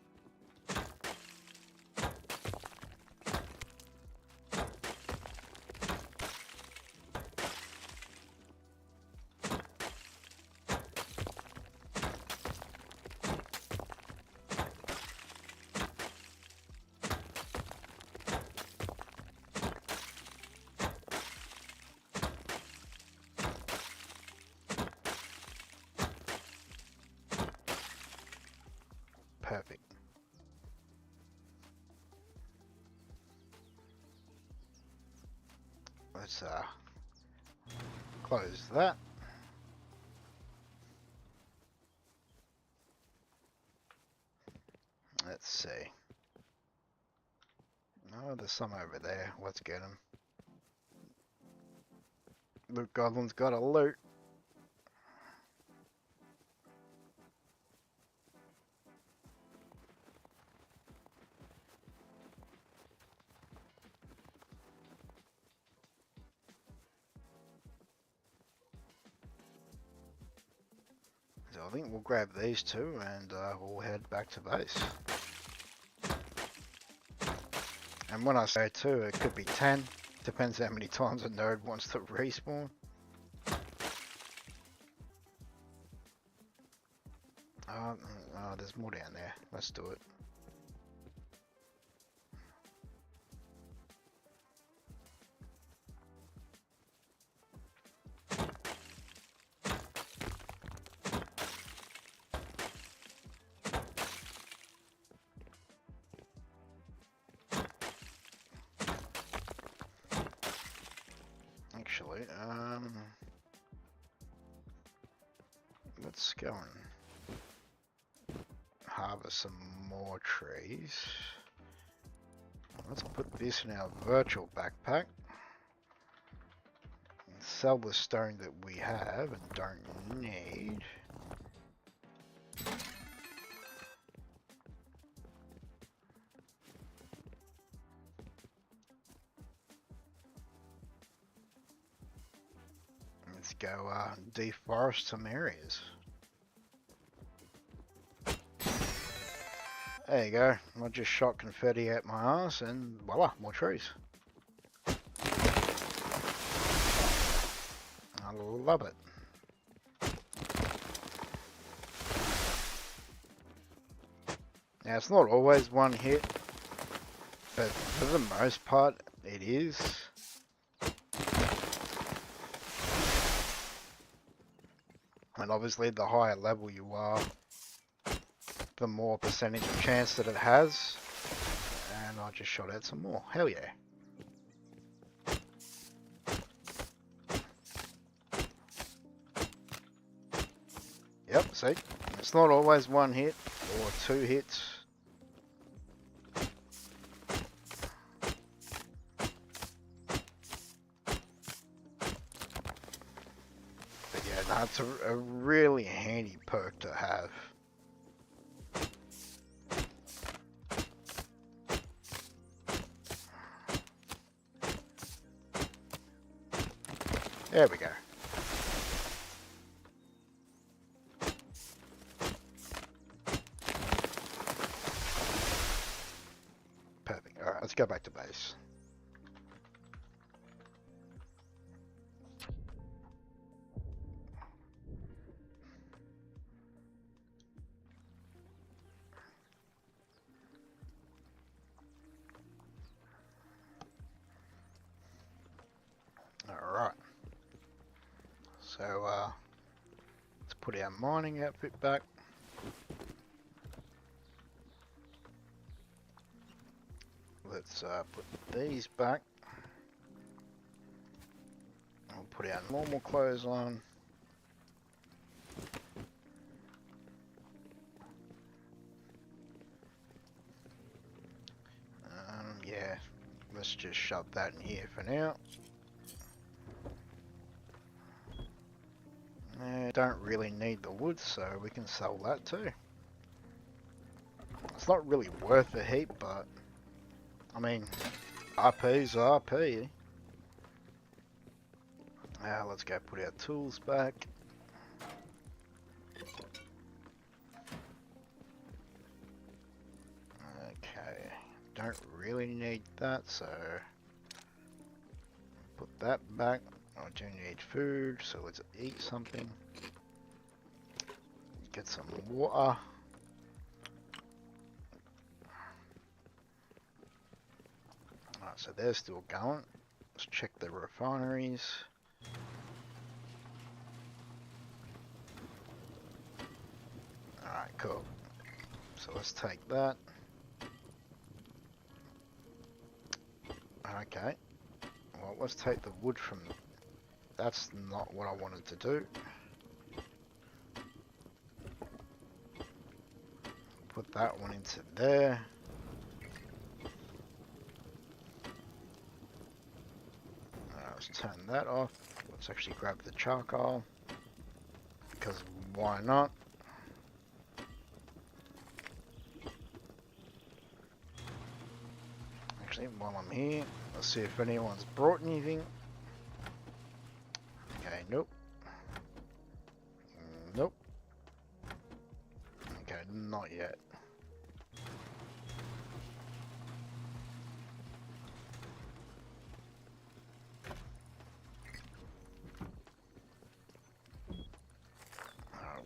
Perfect. Let's close that. Let's see. Oh, there's some over there. Let's get them. Loot Goblin's got a loot. So I think we'll grab these two and we'll head back to base. And when I say two, it could be 10. Depends how many times a node wants to respawn. Oh, there's more down there. Let's do it. Actually, let's go and harvest some more trees. Let's put this in our virtual backpack and sell the stone that we have and don't need. Let's go deforest some areas. There you go. I just shot confetti at my ass and voila, more trees. I love it. Now it's not always one hit, but for the most part it is. And obviously the higher level you are, the more percentage of chance that it has. And I just shot out some more. Hell yeah. Yep, see? It's not always one hit or two hits. But yeah, no, it's a really handy perk to have. There we go. Perfect. Alright, let's go back to base. Alright. So, let's put our mining outfit back. Let's put these back. We'll put our normal clothes on. Yeah, let's just shove that in here for now. Don't really need the wood, so we can sell that too. It's not really worth a heap, but I mean, RP's RP. Let's go put our tools back. Okay, don't really need that, so put that back. I do need food, so let's eat something. Get some water. Alright, so they're still going. Let's check the refineries. Alright, cool. So So let's take that. Okay. Well, let's take the wood from... That's not what I wanted to do. Put that one into there. Let's turn that off. Let's actually grab the charcoal. Because why not? Actually, while I'm here, let's see if anyone's brought anything. Okay, nope. Nope. Okay, not yet.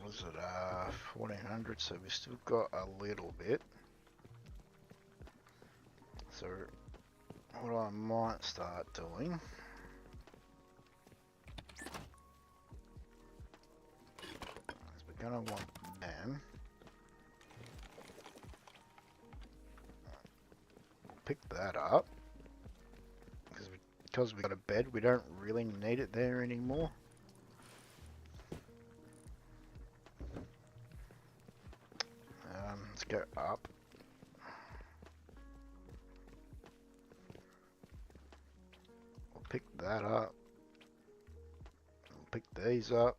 Was it 1400? So we still got a little bit. So what I might start doing is we're gonna want them. Pick that up because we got a bed. We don't really need it there anymore. Let's go up. We'll pick that up. We'll pick these up.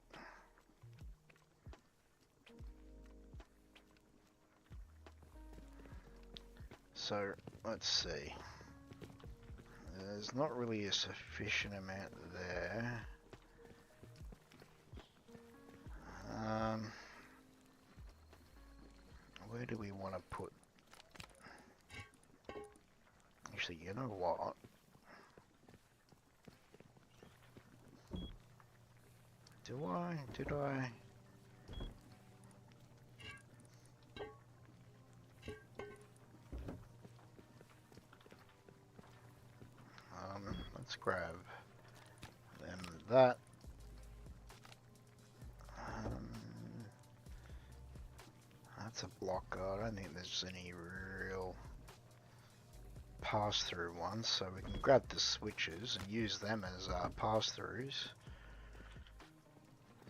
So let's see. There's not really a sufficient amount there. Where do we want to put? Actually, you know what? Do I? Did I? Let's grab them that. That's a block. I don't think there's any real pass-through ones, so we can grab the switches and use them as pass-throughs.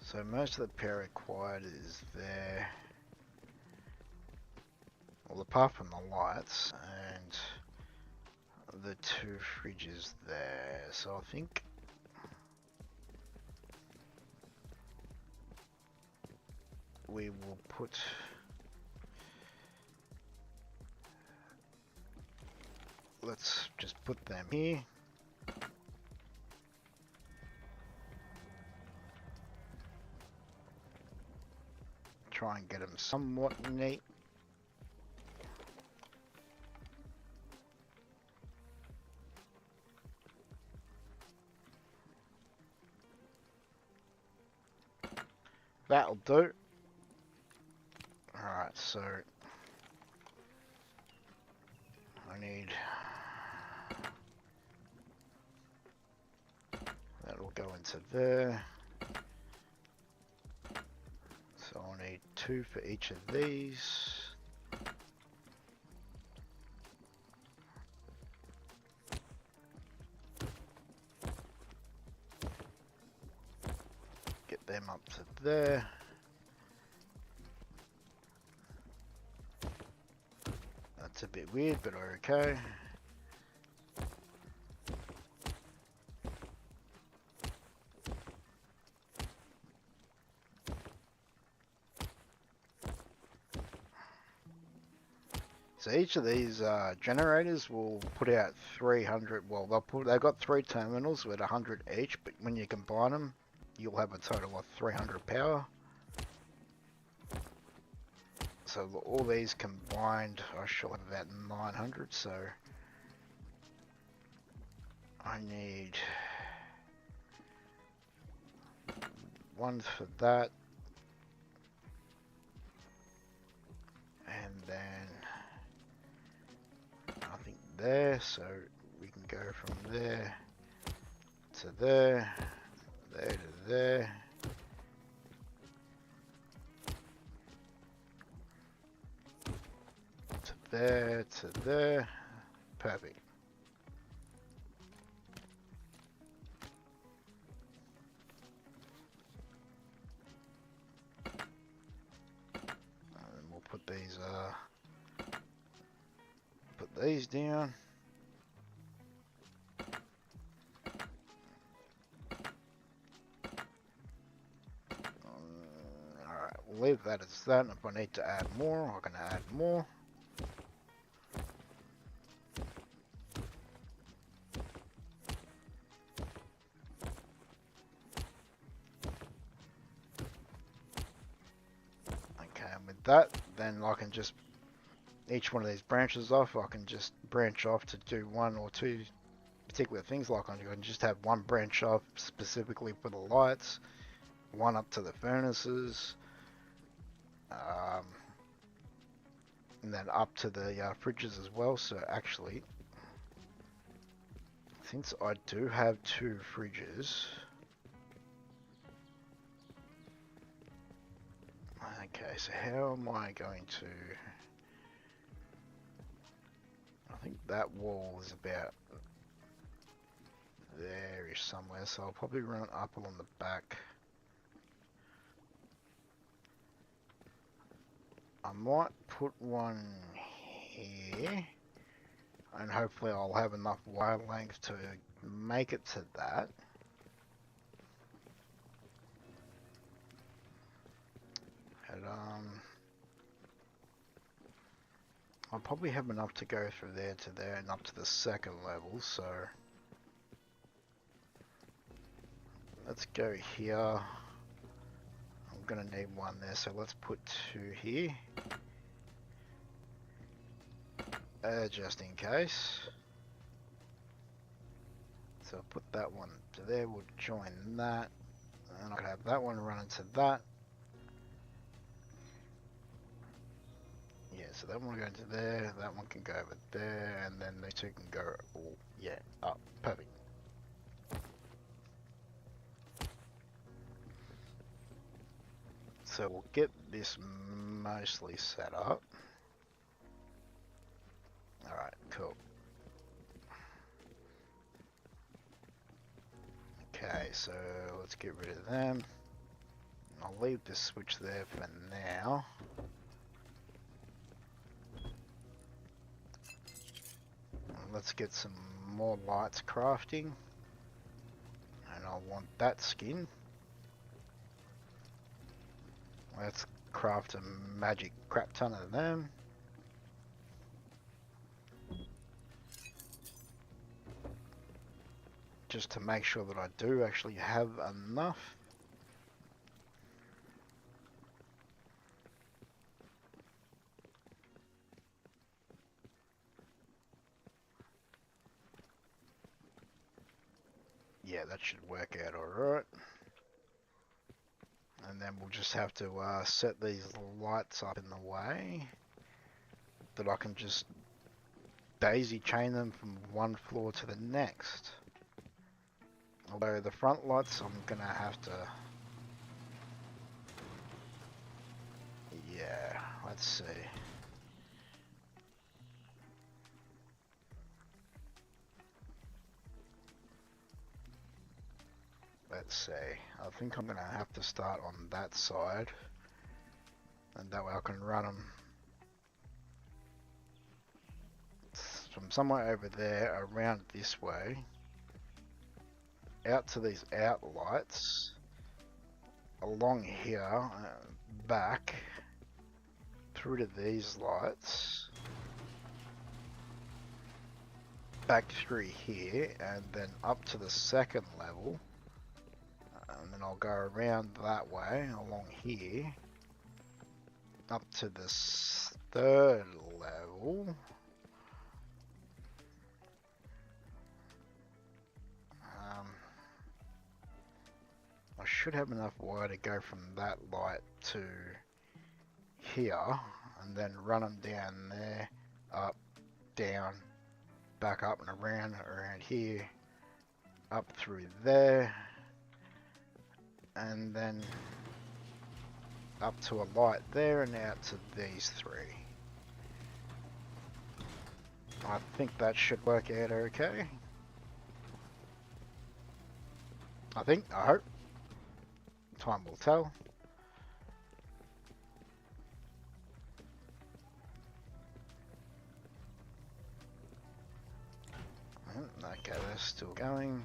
So most of the power required is there. Well, apart from the lights and the two fridges there. So I think we will put... Let's just put them here. Try and get them somewhat neat. That'll do. Alright, so I need... That'll go into there. So I'll need 2 for each of these. Get them up to there. That's a bit weird, but okay. So each of these generators will put out 300. Well, they've got 3 terminals with 100 each, but when you combine them, you'll have a total of 300 power. So all these combined, I should have about 900. So I need 1 for that, and then nothing there. So we can go from there to there, there to there. there to there. Perfect. And we'll put these down. Alright, we'll leave that as that, and if I need to add more, I can add more. Okay, and with that, then I can just, each one of these branches off, I can just branch off to do one or two particular things. Like I can just have one branch off specifically for the lights, one up to the furnaces, and then up to the fridges as well. So actually, since I do have 2 fridges, okay, so how am I going to, I think that wall is about there-ish somewhere, so I'll probably run it up along the back. I might put one here, and hopefully I'll have enough wire length to make it to that. And I'll probably have enough to go through there to there and up to the 2nd level, so let's go here. I'm gonna need one there, so let's put 2 here. Just in case. So I'll put that one to there, we'll join that, and I can have that one run into that. Yeah, so that one will go into there, that one can go over there, and then they two can go, oh, yeah, up. Perfect. So we'll get this mostly set up. Alright, cool. Okay, so let's get rid of them. I'll leave this switch there for now. Let's get some more lights crafting. And I'll want that skin. Let's craft a magic crap ton of them. Just to make sure that I do actually have enough. Yeah, that should work out alright. And then we'll just have to set these lights up in the way that I can just daisy chain them from one floor to the next. Although the front lights I'm gonna have to, yeah, let's see. Let's see, I think I'm gonna have to start on that side, and that way I can run them from somewhere over there around this way, out to these outlights, along here, back, through to these lights, back through here, and then up to the 2nd level. And then I'll go around that way, along here, up to the 3rd level. I should have enough wire to go from that light to here, and then run them down there, up, down, back up and around here, up through there, and then up to a light there and out to these 3. I think that should work out okay. I hope. Time will tell. Okay, that's still going.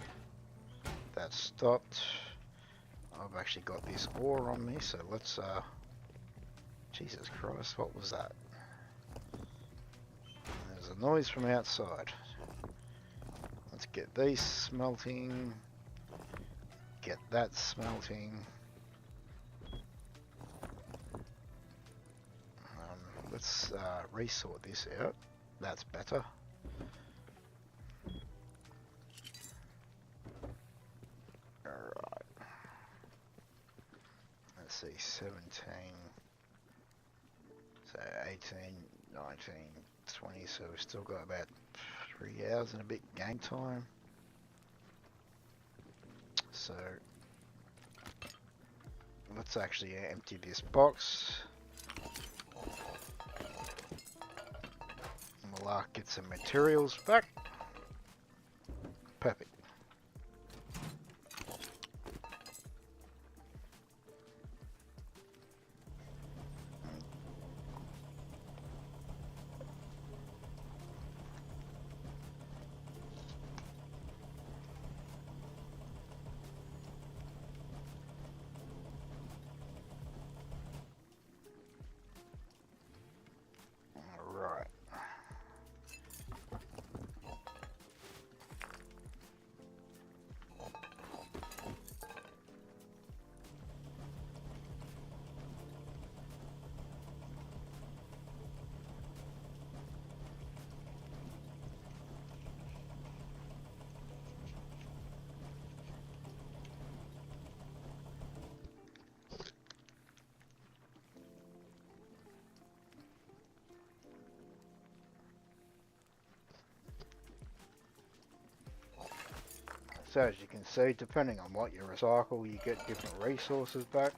That stopped. I've actually got this ore on me, so let's Jesus Christ, what was that? There's a noise from outside. Let's get these smelting. Get that smelting. Let's resort this out. That's better. Alright. Let's see, 17. So 18, 19, 20. So we've still got about 3 hours and a bit game time. So let's actually empty this box. And we'll get some materials back. Perfect. So as you can see, depending on what you recycle, you get different resources back.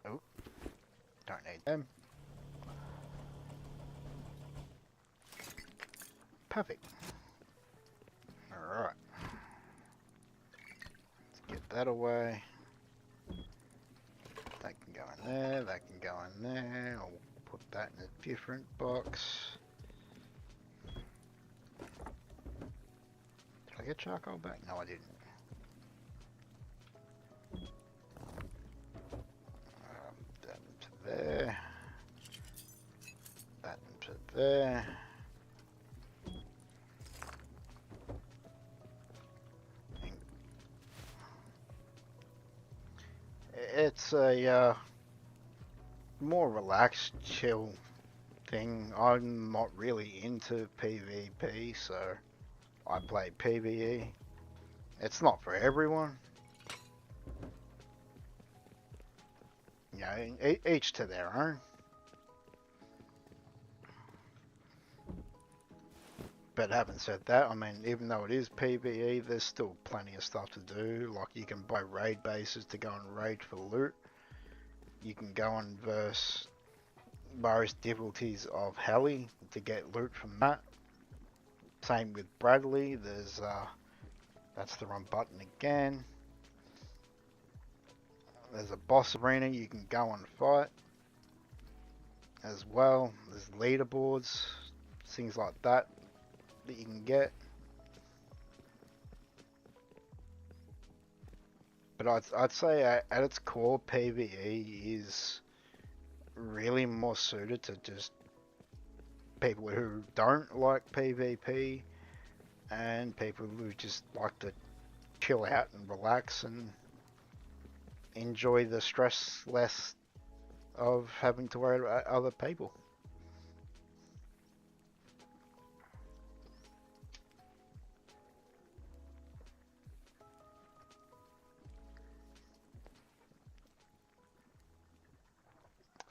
Oh, don't need them. Perfect. Alright. Let's get that away. That can go in there, that can go in there. I'll put that in a different box. Did I get charcoal back? No, I didn't. That into there. That into there. It's a more relaxed, chill thing. I'm not really into PvP, so I play PvE. It's not for everyone. You know, each to their own. But having said that, I mean, even though it is PvE, there's still plenty of stuff to do. Like, you can buy raid bases to go and raid for loot. You can go and verse various difficulties of Heli to get loot from that. Same with Bradley. There's that's the wrong button again. There's a boss arena you can go and fight as well. There's leaderboards, things like that you can get. But I'd say at its core, PvE is really more suited to just people who don't like PvP and people who just like to chill out and relax and enjoy the stress less of having to worry about other people.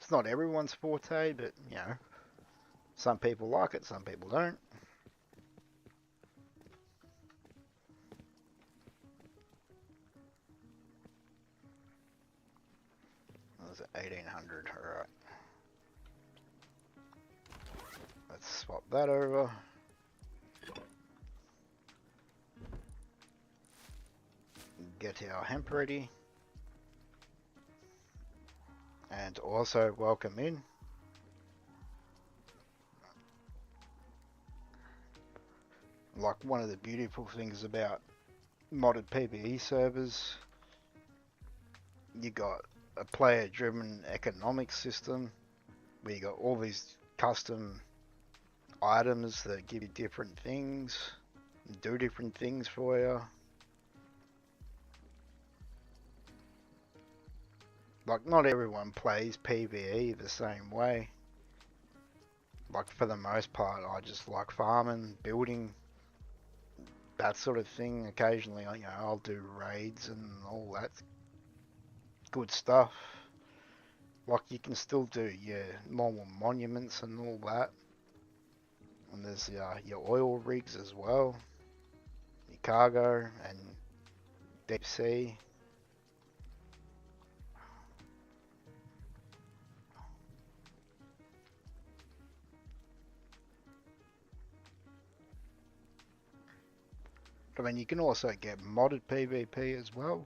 It's not everyone's forte, but you know, some people like it, some people don't. That was 1800, alright. Let's swap that over. Get our hemp ready. And also welcome in. Like, one of the beautiful things about modded PvE servers, you got a player driven economic system where you got all these custom items that give you different things, do different things for you. Like, not everyone plays PvE the same way. Like, for the most part, I just like farming, building, that sort of thing. Occasionally, you know, I'll do raids and all that good stuff. Like, you can still do your normal monuments and all that. And there's your oil rigs as well, your cargo and deep sea. I mean, you can also get modded PvP as well.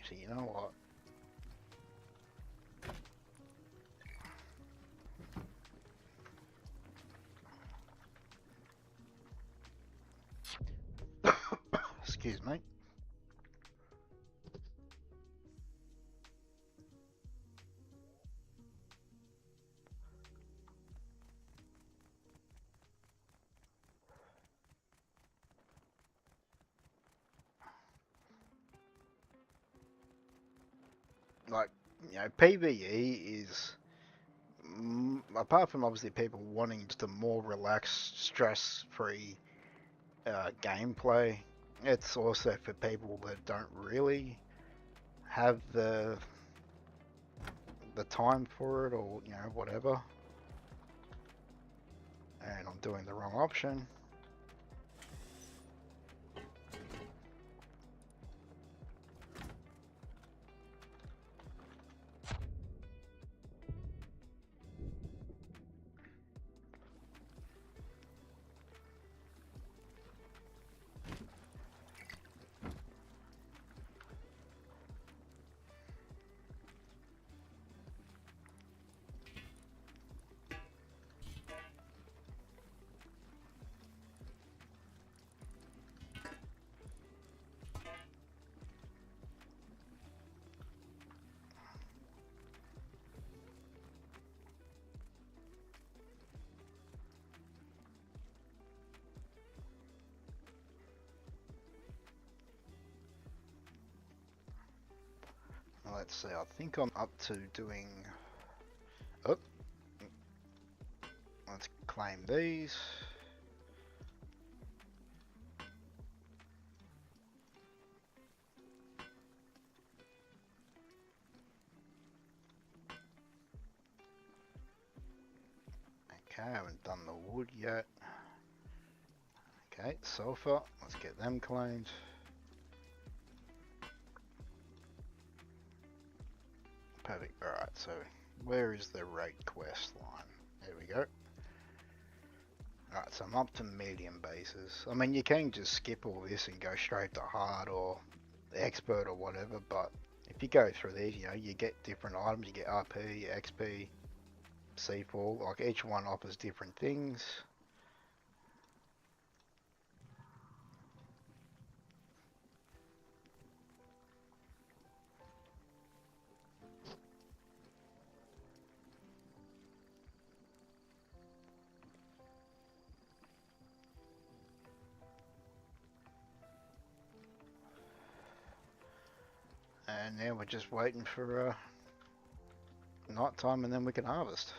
So you know what? Excuse me. Like, you know, PvE is, apart from obviously people wanting just a more relaxed, stress-free gameplay, it's also for people that don't really have the time for it, or you know, whatever. And I'm doing the wrong option. Let's see, I think I'm up to doing... Oh, let's claim these. Okay, I haven't done the wood yet. Okay, sulfur, let's get them claimed. Perfect, alright, so where is the raid quest line? There we go. Alright, so I'm up to medium bases. I mean, you can just skip all this and go straight to hard or expert or whatever, but if you go through these, you know, you get different items, you get RP, XP, C4, like each one offers different things. And now we're just waiting for night time, and then we can harvest.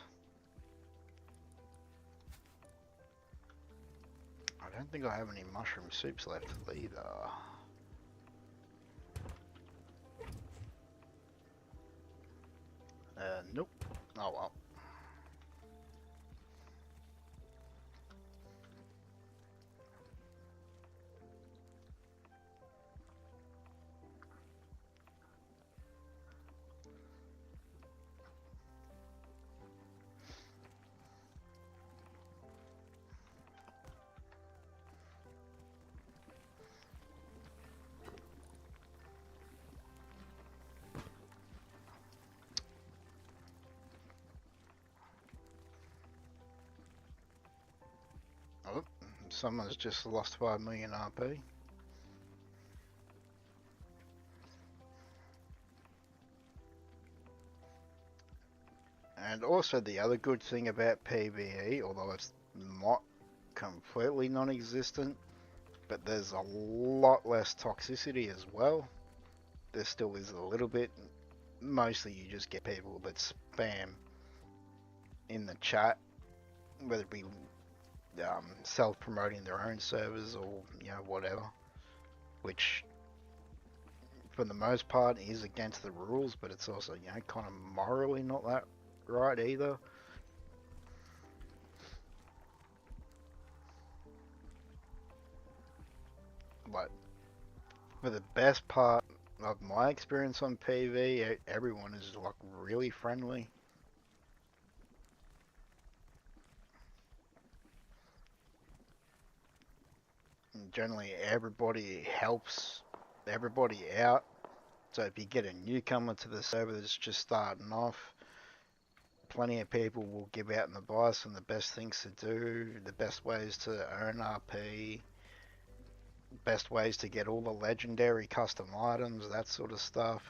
I don't think I have any mushroom soups left either. Nope. Oh well. Oh, someone's just lost 5 million RP. And also the other good thing about PvE, although it's not completely non-existent, but there's a lot less toxicity as well. There still is a little bit. Mostly you just get people that spam in the chat, whether it be self-promoting their own servers or whatever, which for the most part is against the rules, but it's also kind of morally not that right either. But for the best part of my experience on PV, everyone is like really friendly. And generally everybody helps everybody out. So if you get a newcomer to the server that's just starting off, plenty of people will give out advice on the best things to do, the best ways to earn RP, best ways to get all the legendary custom items, that sort of stuff.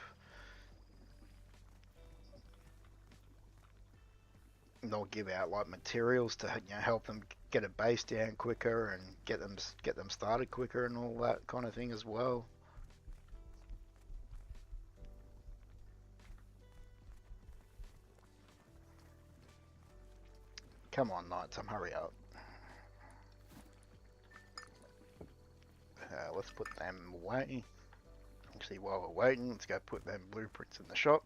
And they'll give out like materials to help them get a base down quicker and get them started quicker and all that kind of thing as well. Come on, Nighttime, hurry up. Let's put them away. Actually, while we're waiting, let's go put them blueprints in the shop.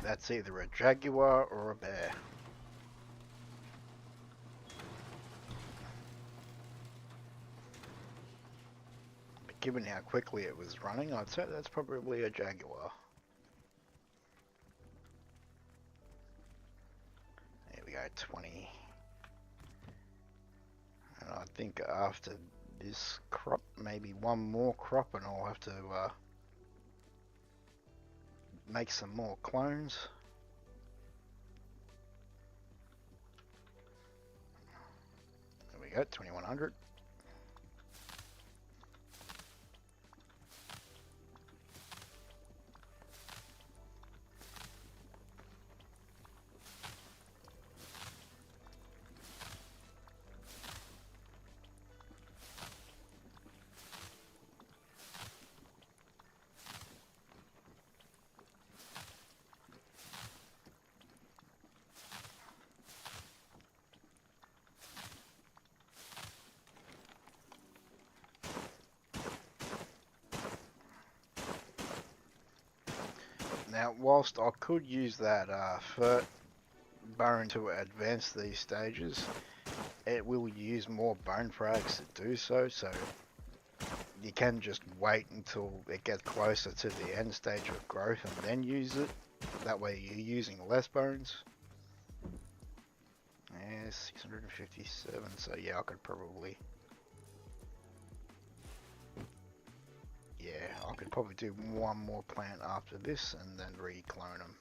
That's either a jaguar or a bear. But given how quickly it was running, I'd say that's probably a jaguar. There we go, 20. And I think after this crop, maybe one more crop, and I'll have to make some more clones. There we go, 2100. Now, whilst I could use that Fert bone to advance these stages, it will use more bone frags to do so, so you can just wait until it gets closer to the end stage of growth and then use it. That way you're using less bones. Yeah, 657, so yeah, I could probably... Yeah, I could probably do one more plant after this and then re-clone them.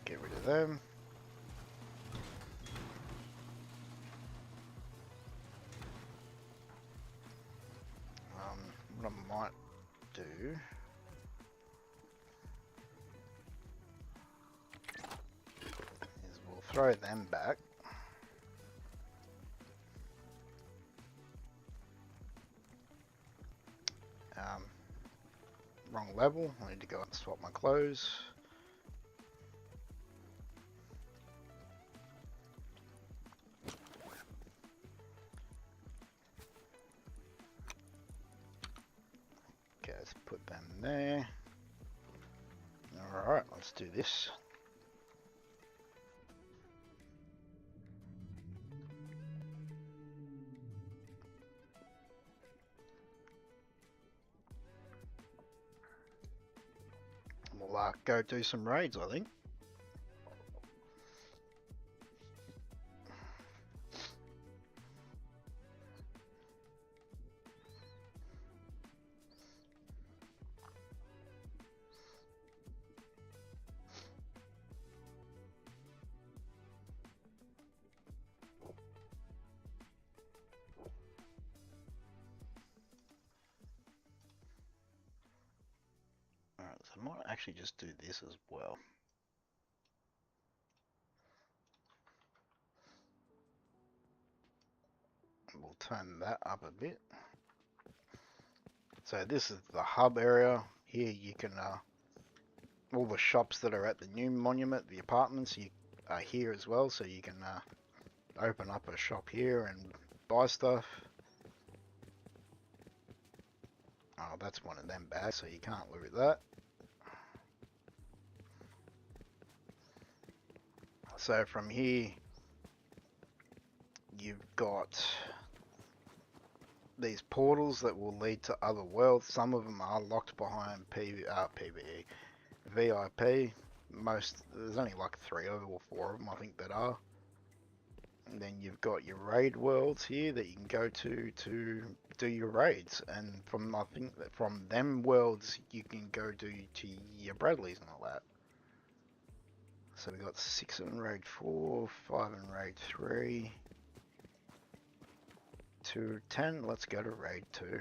Get rid of them. What I might do throw them back. Wrong level. I need to go and swap my clothes. Okay, let's put them there. Alright, let's do this. We'll go do some raids, I think. Alright, so I might actually just do this as well. We'll turn that up a bit. So this is the hub area. Here you can, all the shops that are at the new monument, the apartments, are here as well. So you can open up a shop here and buy stuff. Oh, that's one of them bags, so you can't loot that. So from here, you've got these portals that will lead to other worlds. Some of them are locked behind PvE, VIP. There's only like 3 or 4 of them, I think, that are. And then you've got your raid worlds here that you can go to do your raids. And I think that from them worlds, you can go to your Bradleys and all that. So we've got 6 in raid 4, 5 in raid 3. 2, 10, let's go to raid 2.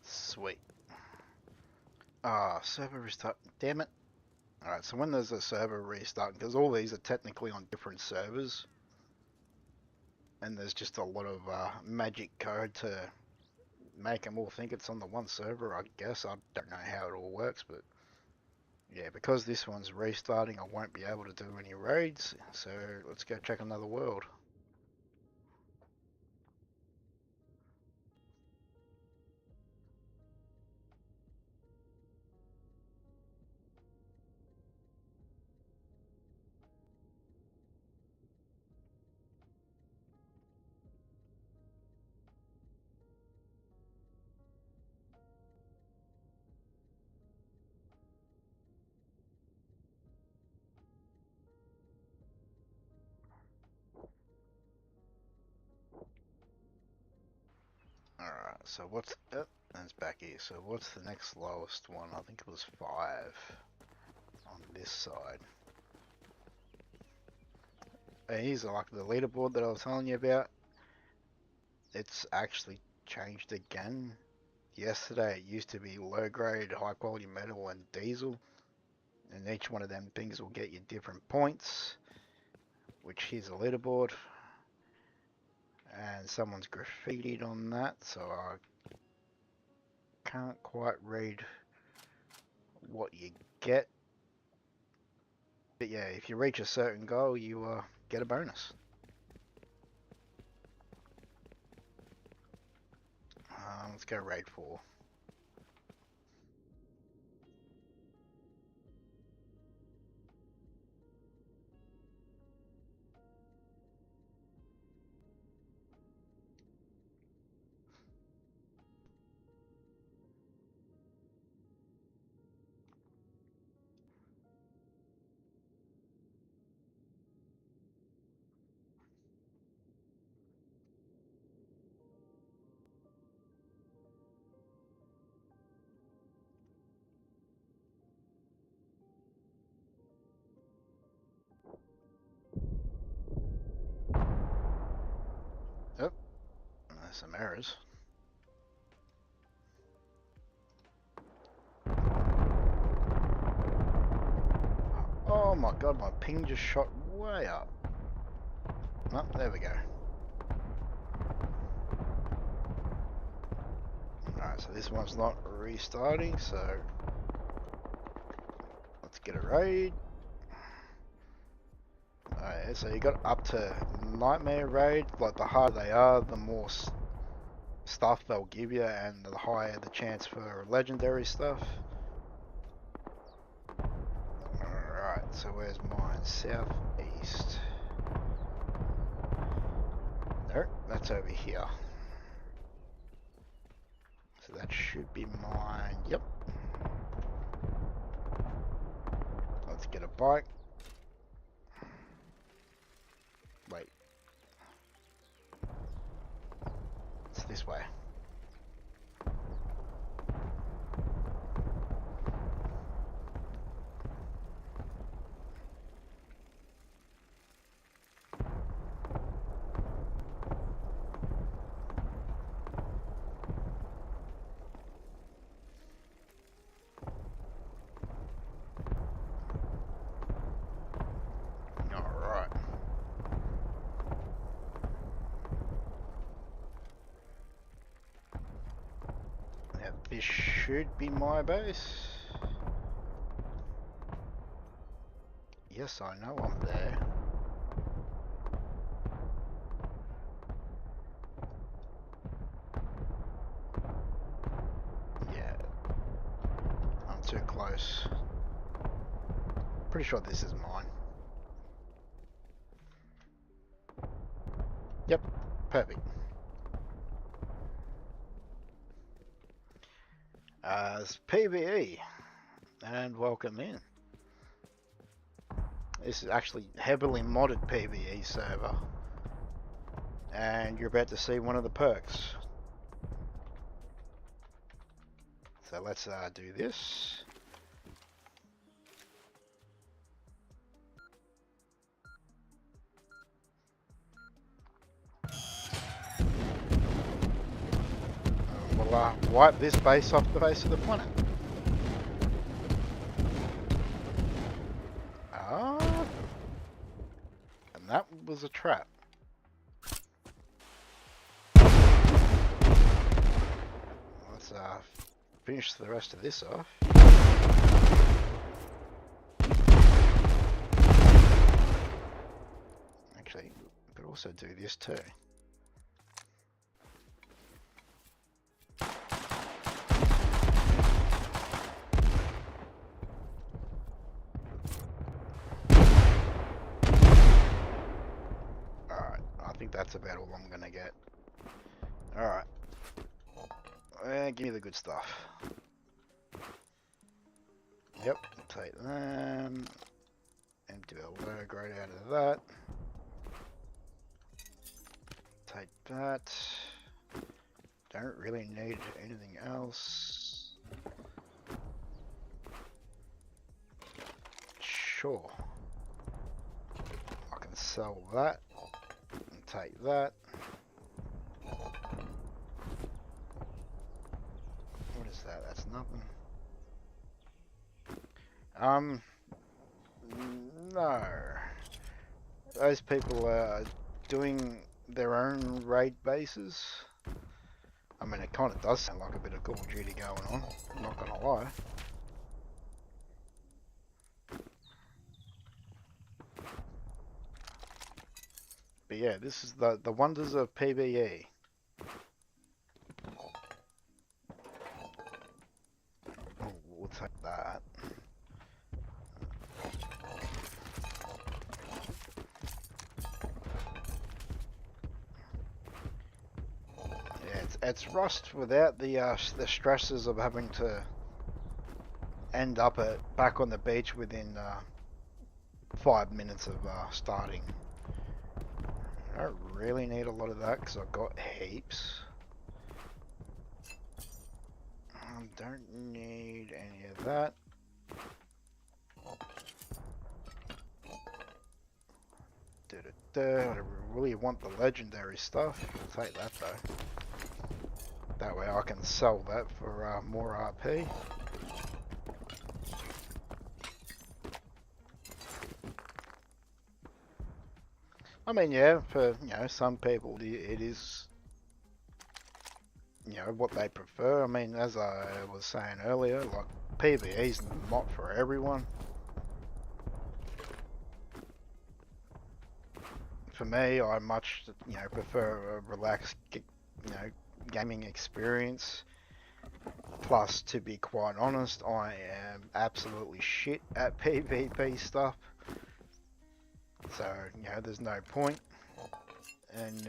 Sweet. Server restart. Damn it. Alright, so when there's a server restart, because all these are technically on different servers, and there's just a lot of magic code to make them all think it's on the one server, I guess. I don't know how it all works, but yeah, because this one's restarting, I won't be able to do any raids, so let's go check another world. Alright, so what's... it's back here. So what's the next lowest one? I think it was 5 on this side. And here's like the leaderboard that I was telling you about. It's actually changed again. Yesterday it used to be low grade, high quality metal and diesel. And each one of them things will get you different points. Which here's a leaderboard. And someone's graffitied on that, so I can't quite read what you get. But yeah, if you reach a certain goal, you get a bonus. Let's go raid 4. some errors. Oh my god, my ping just shot way up. Oh, there we go. Alright, so this one's not restarting, so let's get a raid. Alright, so you got up to nightmare raid. Like, the harder they are, the more stuff they'll give you, and the higher the chance for legendary stuff. Alright, so where's mine? Southeast. Nope, that's over here. So that should be mine. Yep. Let's get a bike. Wait. It's this way. Alright. Now this should be my base. Yes, I know I'm there. Yeah. I'm too close. Pretty sure this is mine. Yep, perfect. It's PvE, and welcome in. This is actually heavily modded PvE server, and you're about to see one of the perks. So let's do this. We'll wipe this base off the face of the planet. And that was a trap. Let's finish the rest of this off. Actually, we could also do this too. That's about all I'm gonna get. Alright. Give me the good stuff. Yep, take them. Empty a low grade out of that. Take that. Don't really need anything else. Sure. I can sell that. Take that. What is that? That's nothing. No. Those people are doing their own raid bases. I mean, it kind of does sound like a bit of Call of Duty going on, I'm not gonna lie. But yeah, this is the wonders of PvE. Oh, we'll take that. Yeah, it's Rust without the stresses of having to end up back on the beach within 5 minutes of starting. I don't really need a lot of that because I've got heaps. Don't need any of that. I really want the legendary stuff. I'll take that though. That way I can sell that for more RP. I mean, yeah, for, you know, some people it is, you know, what they prefer. I mean, as I was saying earlier, like, PvE's not for everyone. For me, I much, you know, prefer a relaxed, you know, gaming experience. Plus, to be quite honest, I am absolutely shit at PvP stuff. So, you know, there's no point in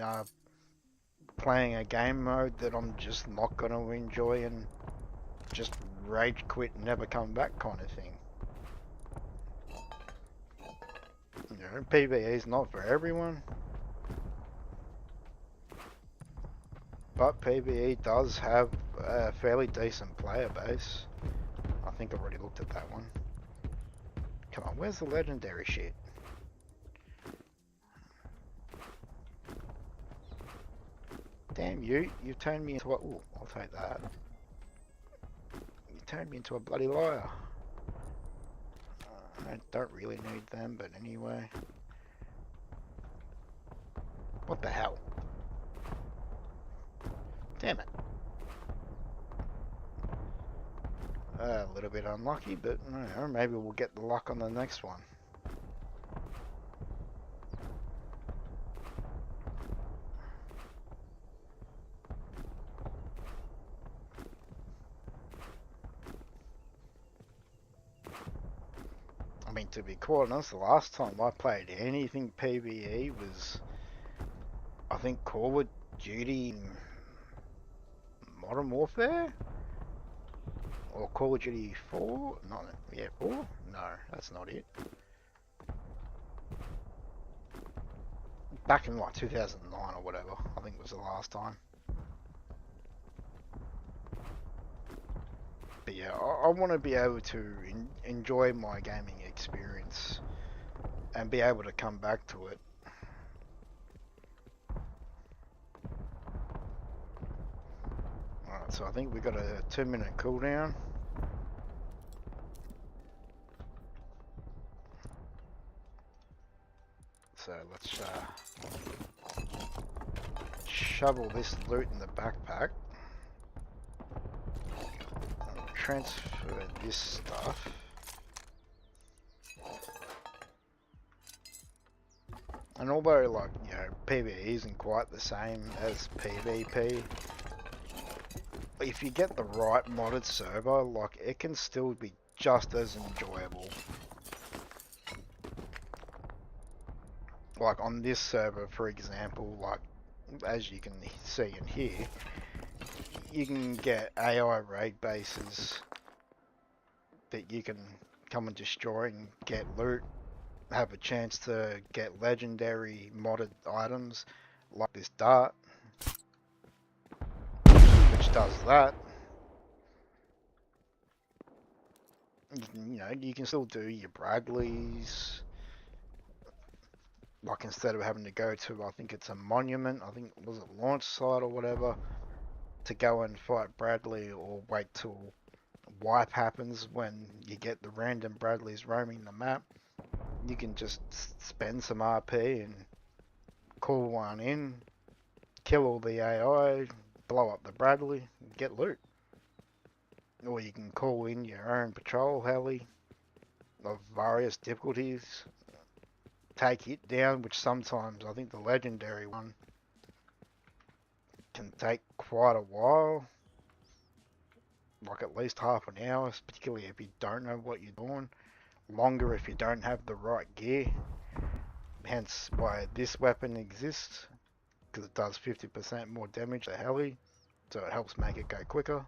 playing a game mode that I'm just not going to enjoy and just rage quit and never come back kind of thing. You know, PvE is not for everyone. But PvE does have a fairly decent player base. I think I've already looked at that one. Come on, where's the legendary shit? Damn you, you've turned me into a... Ooh, I'll take that. You turned me into a bloody liar. I don't really need them, but anyway. What the hell? Damn it. A little bit unlucky, but I don't know, maybe we'll get the luck on the next one. I mean, to be quite honest, the last time I played anything PvE was, I think, Call of Duty Modern Warfare? Or Call of Duty 4? Not, yeah, 4? No, that's not it. Back in like 2009 or whatever, I think was the last time. But yeah, I want to be able to enjoy my gaming experience and be able to come back to it. Alright, so I think we got a 2-minute cooldown. So let's shovel this loot in the backpack. Transfer this stuff. And although, like, you know, PvE isn't quite the same as PvP, if you get the right modded server, like, it can still be just as enjoyable. Like, on this server, for example, like, as you can see and hear, you can get AI raid bases that you can come and destroy and get loot, have a chance to get legendary modded items like this dart, which does that. You know, you can still do your Bradleys, like instead of having to go to, I think it's a monument, I think, was it launch site or whatever, to go and fight Bradley, or wait till wipe happens when you get the random Bradleys roaming the map. You can just spend some RP and call one in, kill all the AI, blow up the Bradley, and get loot. Or you can call in your own patrol heli of various difficulties, take it down, which sometimes I think the legendary one can take quite a while, like at least half an hour, particularly if you don't know what you're doing. Longer if you don't have the right gear, hence why this weapon exists, because it does 50% more damage to heli, so it helps make it go quicker.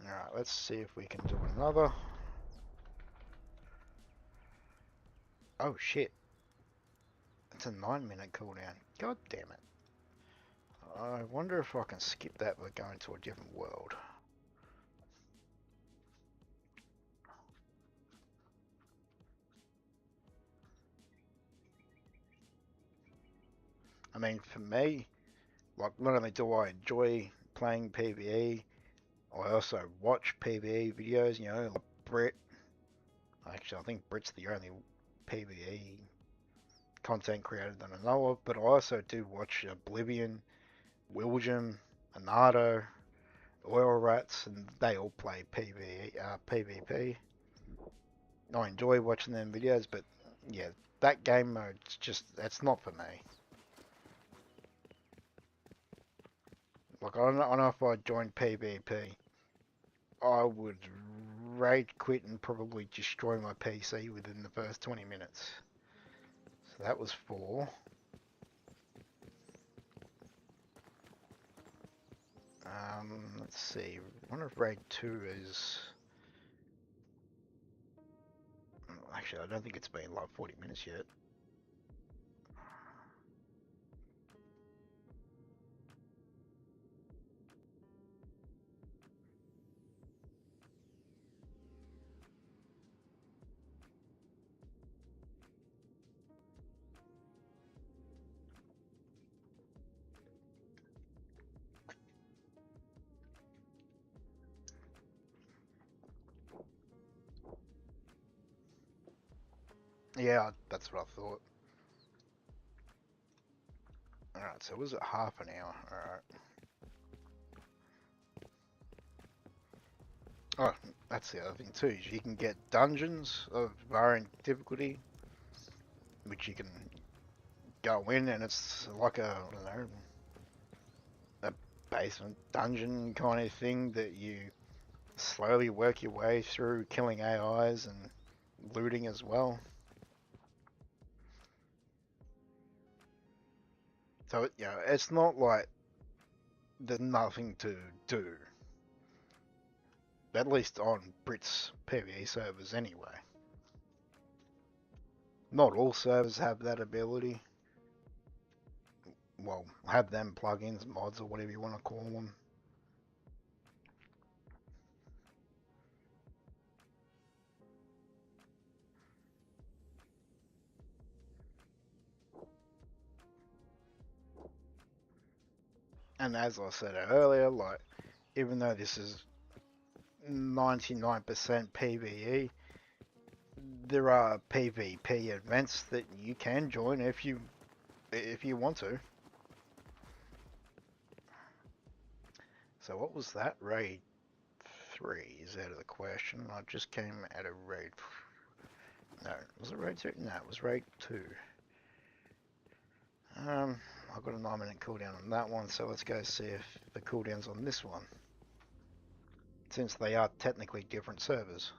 Alright, let's see if we can do another. Oh shit. It's a 9-minute cooldown. God damn it. I wonder if I can skip that by going to a different world. I mean, for me, like, not only do I enjoy playing PvE, I also watch PvE videos, you know, like Brit. Actually, I think Brit's the only PvE content creator that I know of, but I also do watch Oblivion, Wilgem, Anato, Oil Rats, and they all play PvP. I enjoy watching them videos, but yeah, that game mode's just, that's not for me. Like, I don't know if I joined PvP, I would raid quit and probably destroy my PC within the first 20 minutes. So that was 4. Let's see. I wonder if raid 2 is... Actually, I don't think it's been like 40 minutes yet. Yeah, that's what I thought. Alright, so was it half an hour? Alright. Oh, that's the other thing too, is you can get dungeons of varying difficulty, which you can go in and it's like a, I don't know, a basement dungeon kind of thing that you slowly work your way through, killing AIs and looting as well. So, you know, it's not like there's nothing to do. At least on Brits PvE servers anyway. Not all servers have that ability. Well, have them plugins, mods, or whatever you want to call them. And as I said earlier, like, even though this is 99% PvE, there are PvP events that you can join if you want to. So what was that? Raid 3 is out of the question. I just came out of raid. No, was it raid 2? No, it was raid 2. I've got a 9-minute cooldown on that one, so let's go see if the cooldown's on this one, since they are technically different servers.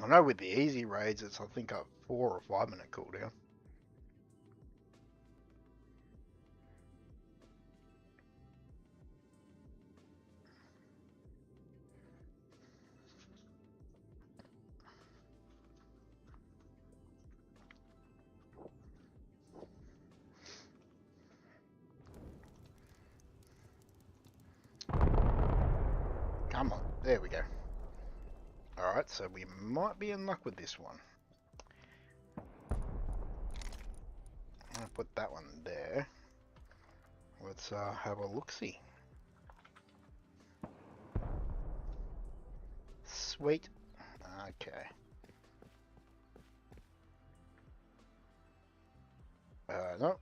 I know with the easy raids, it's I think a 4 or 5-minute cooldown. Come on, there we go. Alright, so we might be in luck with this one. I'll put that one there. Let's have a look-see. Sweet. Okay. No.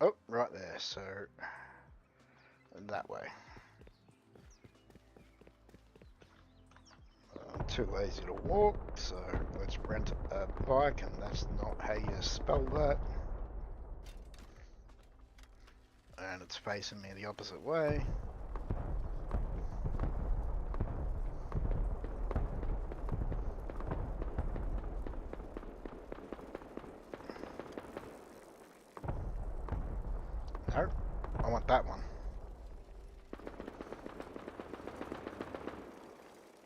Oh, right there, so that way. I'm too lazy to walk, so let's rent a bike, and that's not how you spell that. And it's facing me the opposite way. No, I want that one.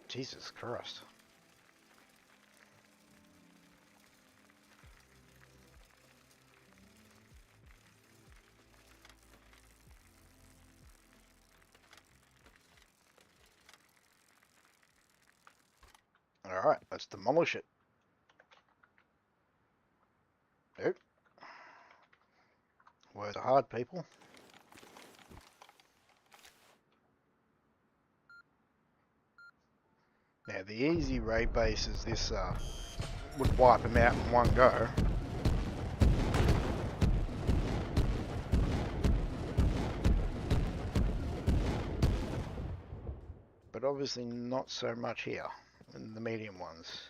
Jesus Christ. Alright, let's demolish it. Nope. Words are hard, people. Now, the easy raid base is this would wipe them out in one go. But obviously not so much here in the medium ones.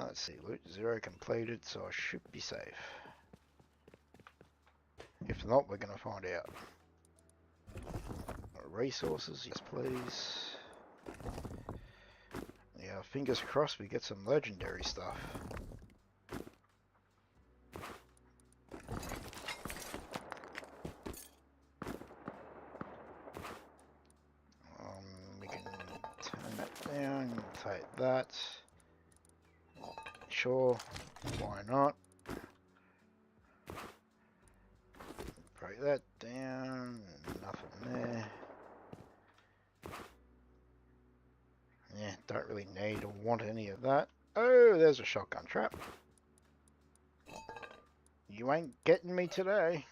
Let's see, loot 0 completed, so I should be safe. If not, we're going to find out. Resources, yes please. Yeah, fingers crossed we get some legendary stuff. We can turn that down, take that. Sure, why not? Break that down, nothing there. Yeah, don't really need or want any of that. Oh, there's a shotgun trap. You ain't getting me today.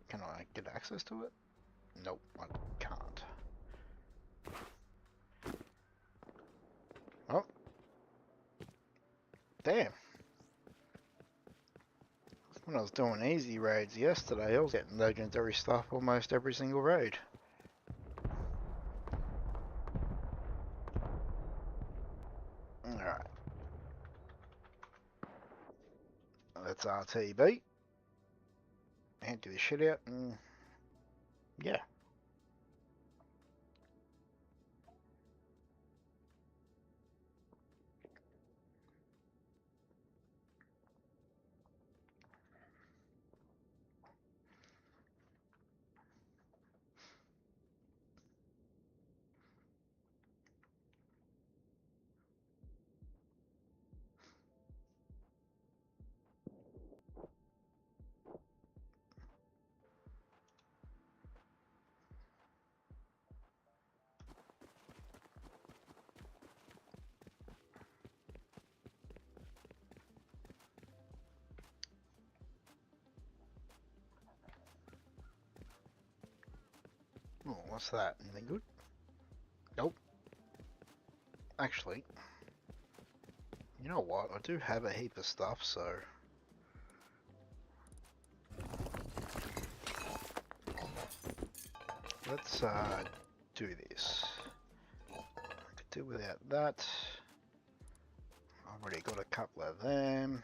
Can I get access to it? Nope, I can't. Oh. Damn. When I was doing easy raids yesterday, I was getting legendary stuff almost every single raid. Alright. Let's RTB. Empty the shit out and... yeah. Oh, what's that? Anything good? Nope. Actually, you know what? I do have a heap of stuff, so... let's do this. I could do without that. I've already got a couple of them.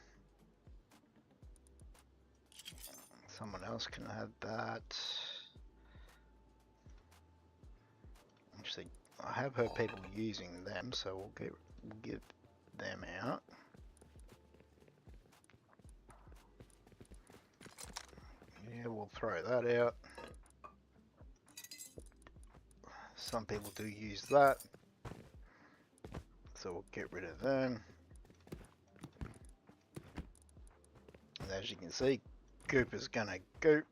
Someone else can have that. Actually, I have heard people using them, so we'll get them out. Yeah, we'll throw that out. Some people do use that, so we'll get rid of them. And as you can see, goop is gonna goop.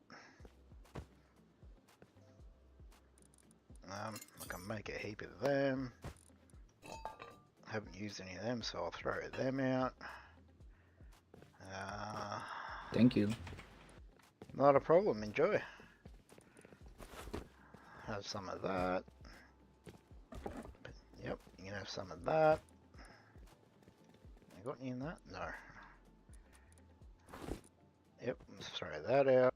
I can make a heap of them. Haven't used any of them, so I'll throw them out. Thank you. Not a problem, enjoy. Have some of that. Yep, you can have some of that. I got any in that? No. Yep, let's throw that out.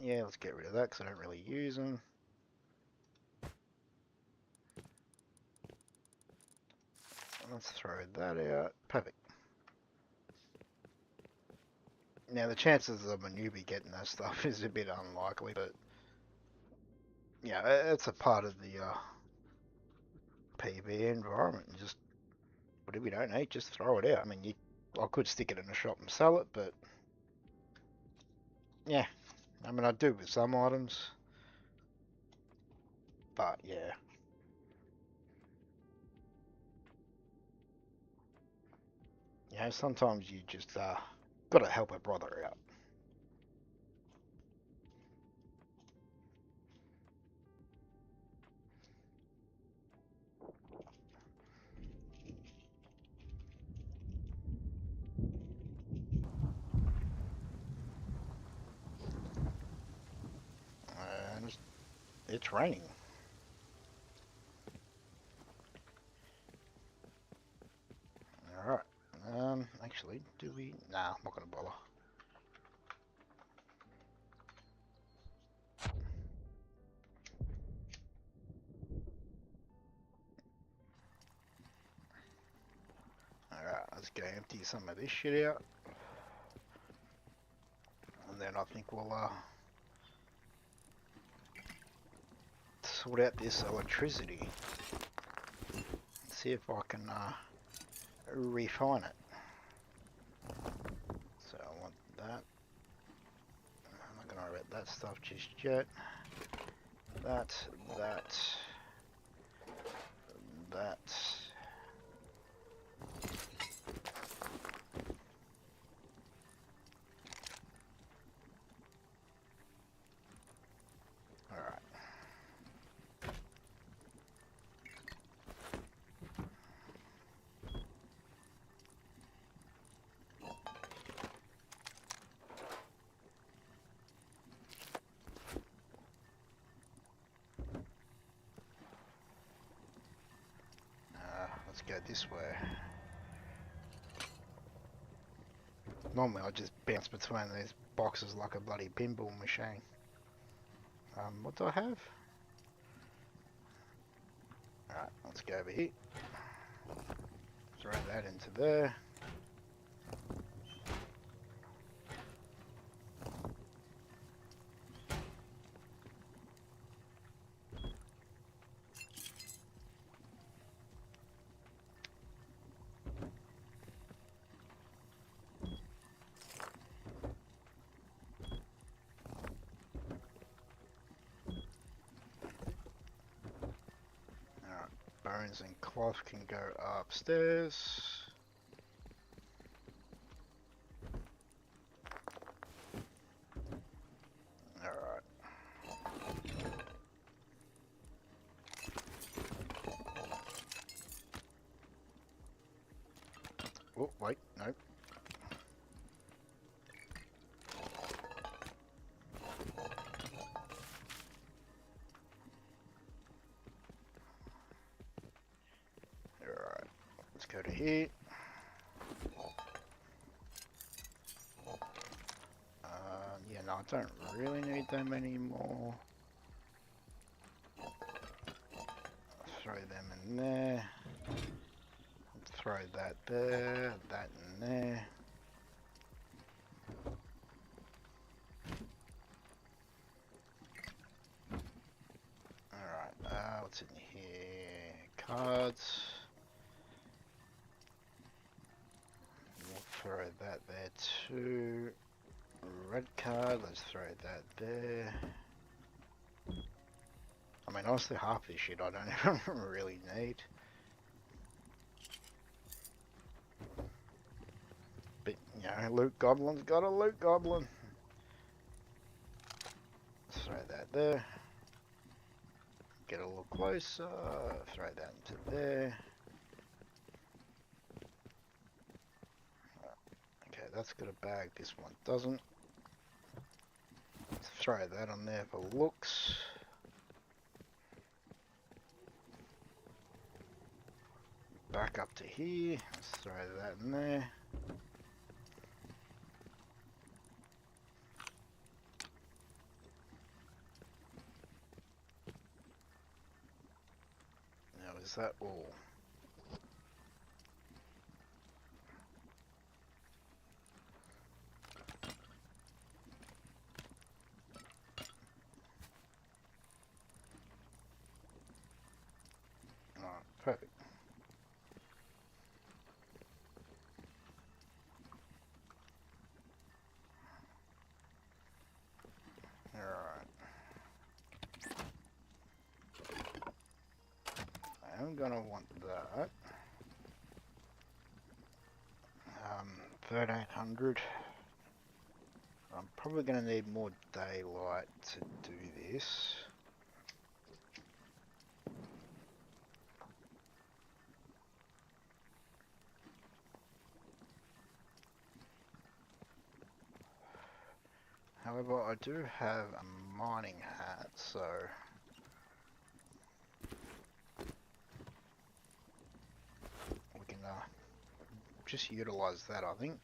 Yeah, let's get rid of that because I don't really use them. Let's throw that out. Perfect. Now the chances of a newbie getting that stuff is a bit unlikely, but yeah, it's a part of the PvE environment. Just whatever you don't need, just throw it out. I mean, I could stick it in a shop and sell it, but yeah, I mean I do with some items, but yeah. You know, sometimes you just gotta help a brother out. It's raining. Alright. Actually, do we? Nah, I'm not gonna bother. Alright, let's go empty some of this shit out. And then I think we'll sort out this electricity. See if I can refine it. So I want that. I'm not gonna worry about that stuff just yet. That. Alright. Let's go this way. Normally I just bounce between these boxes like a bloody pinball machine. What do I have? Alright, let's go over here. Throw that into there. Bones and cloth can go upstairs. Alright. Oh, wait, nope. Alright, let's go to here. Yeah, no, I don't really need them anymore. Throw them in there. Throw that there, that in there. Alright, what's in here? Cards. We'll throw that there too. Red card, let's throw that there. I mean, honestly, half this shit I don't even really need. But, you know, loot goblin's got a loot goblin. Let's throw that there. Get a little closer, throw that into there. Okay, that's got a bag, this one doesn't. Let's throw that on there for looks. Back up to here, let's throw that in there. Now is that all? Alright, perfect. Alright. I'm gonna want that. 1300. I'm probably gonna need more daylight to do this. However, I do have a mining hat, so just utilise that, I think.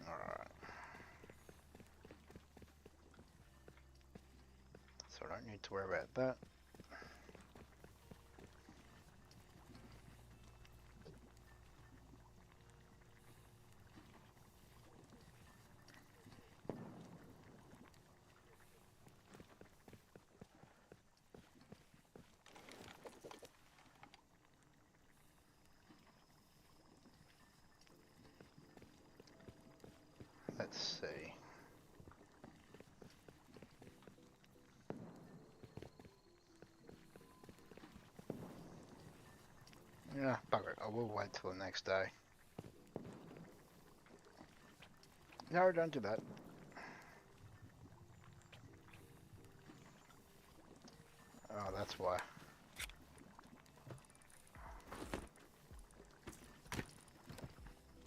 Alright. So I don't need to worry about that. Let's see. Yeah, bugger it. I will wait till the next day. No, don't do that. Oh, that's why.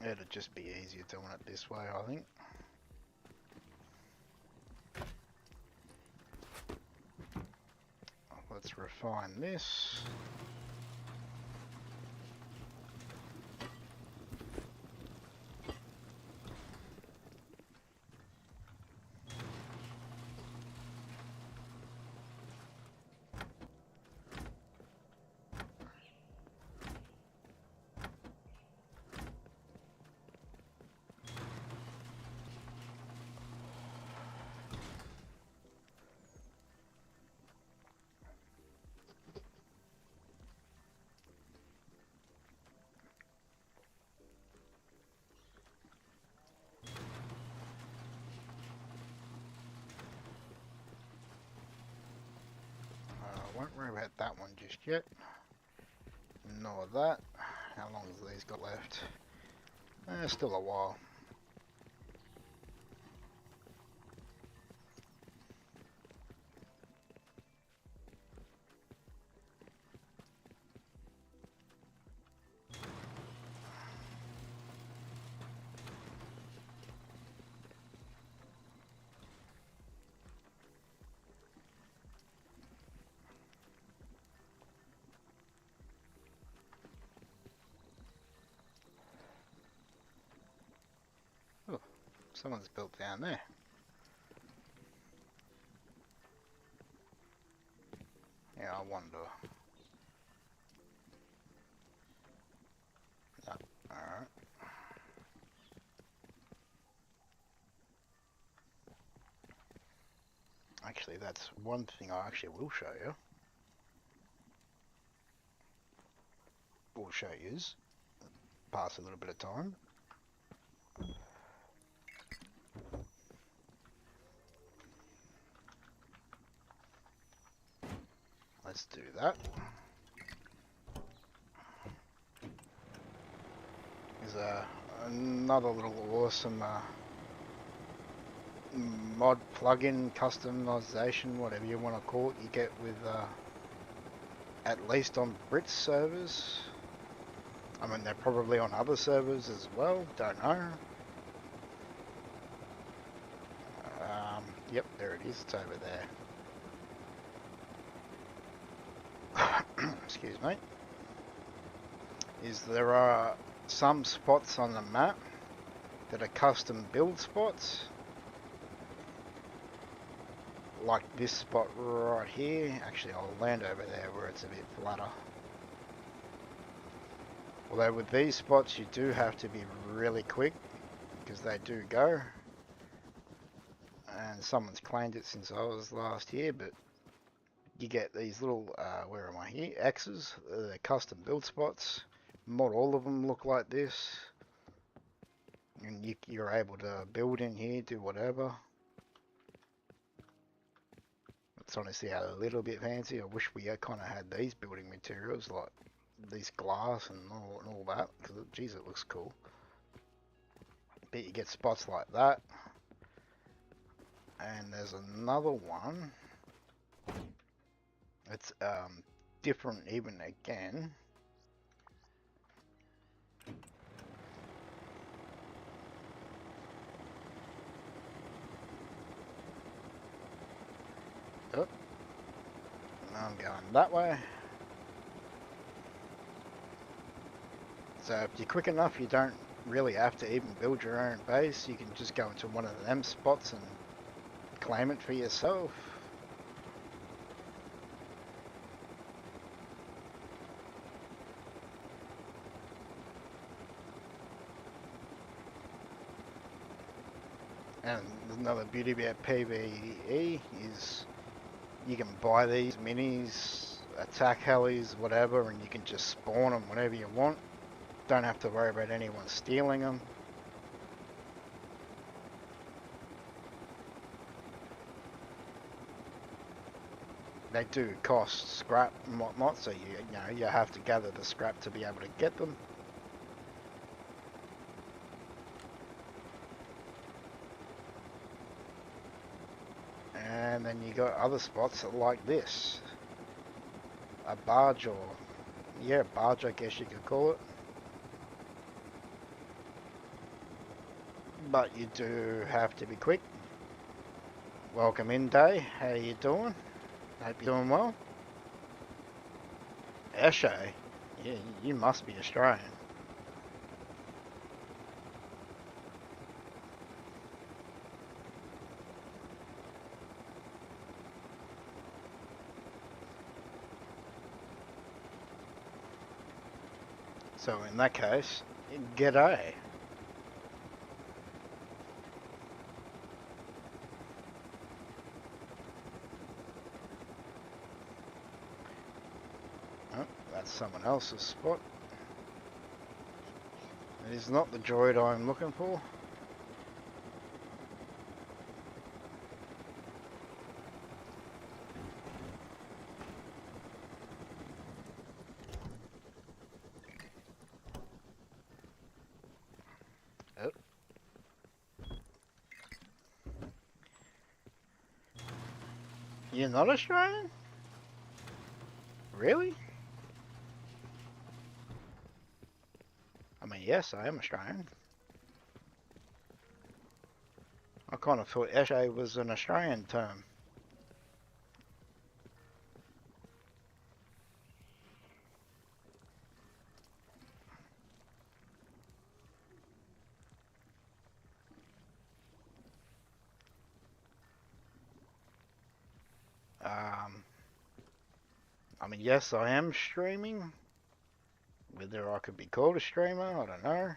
It'd just be easier doing it this way, I think. Let's refine this. Won't worry about that one just yet. Nor that. How long has these got left? Still a while. Oh, someone's built down there. Yeah, I wonder. No. Alright. Actually, that's one thing I actually will show you. Will show yous. Pass a little bit of time. Let's do that. There's another little awesome mod plugin, customization, whatever you want to call it, you get with at least on Brits servers. I mean, they're probably on other servers as well, don't know. Yep, there it is, it's over there. Excuse me. There are some spots on the map that are custom build spots. Like this spot right here. Actually, I'll land over there where it's a bit flatter. Although with these spots you do have to be really quick because they do go. And someone's claimed it since I was last here, but you get these little, where am I here? X's, they're custom build spots. Not all of them look like this. And you're able to build in here, do whatever. It's honestly a little bit fancy. I wish we kind of had these building materials, like this glass and all that, because geez, it looks cool. But you get spots like that. And there's another one. It's different even again. Oh. I'm going that way. So if you're quick enough, you don't really have to even build your own base. You can just go into one of them spots and claim it for yourself. And another beauty about PvE is you can buy these minis, attack helis, whatever, and you can just spawn them whenever you want. Don't have to worry about anyone stealing them. They do cost scrap and whatnot, so you have to gather the scrap to be able to get them. And then you got other spots like this. A barge, or yeah, barge I guess you could call it. But you do have to be quick. Welcome in, Day. How you doing? Hope you're doing well. Eshe? Yeah, you must be Australian. So in that case, g'day. Oh, that's someone else's spot. It is not the droid I'm looking for. Oh. You're not Australian? Really? I mean, yes, I am Australian. I kind of thought Eshe was an Australian term. I mean, yes, I am streaming. Whether I could be called a streamer, I don't know.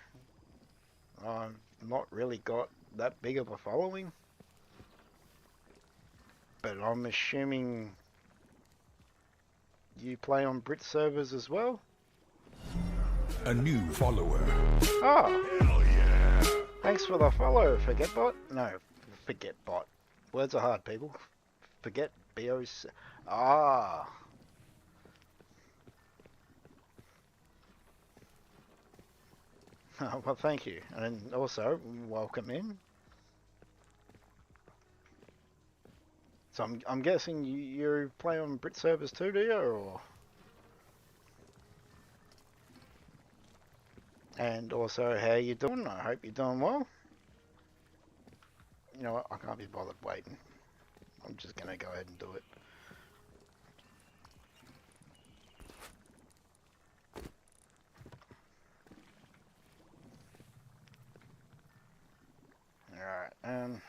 I've not really got that big of a following. But I'm assuming you play on Brit servers as well? A new follower. Oh, Hell yeah. thanks for the follow, Forgetbot. No, Forgetbot. Words are hard, people. Forget BOC. Ah. Well, thank you. And also, welcome in. So I'm guessing you play on Brit servers too, do you? Or... And also, how you doing? I hope you're doing well. You know what? I can't be bothered waiting. I'm just going to go ahead and do it. Alright,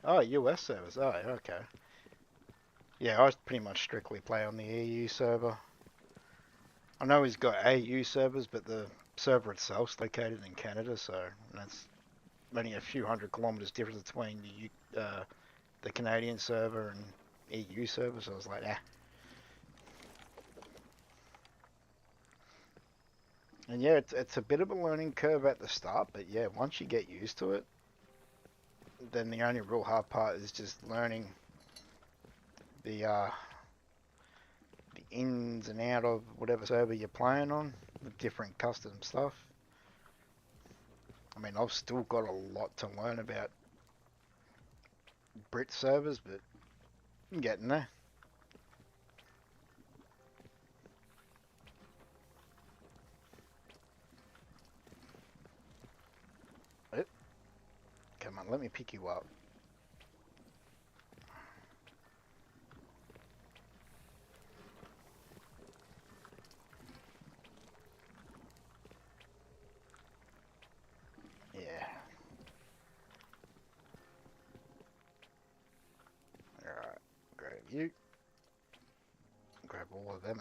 Oh, US servers. Oh, okay. Yeah, I pretty much strictly play on the EU server. I know he's got AU servers, but the server itself's located in Canada, so that's only a few hundred kilometers difference between the Canadian server and EU server, so I was like, ah. And yeah, it's a bit of a learning curve at the start, but yeah, once you get used to it, then the only real hard part is just learning the ins and out of whatever server you're playing on, the different custom stuff. I mean, I've still got a lot to learn about Brit servers, but I'm getting there. Come on, let me pick you up.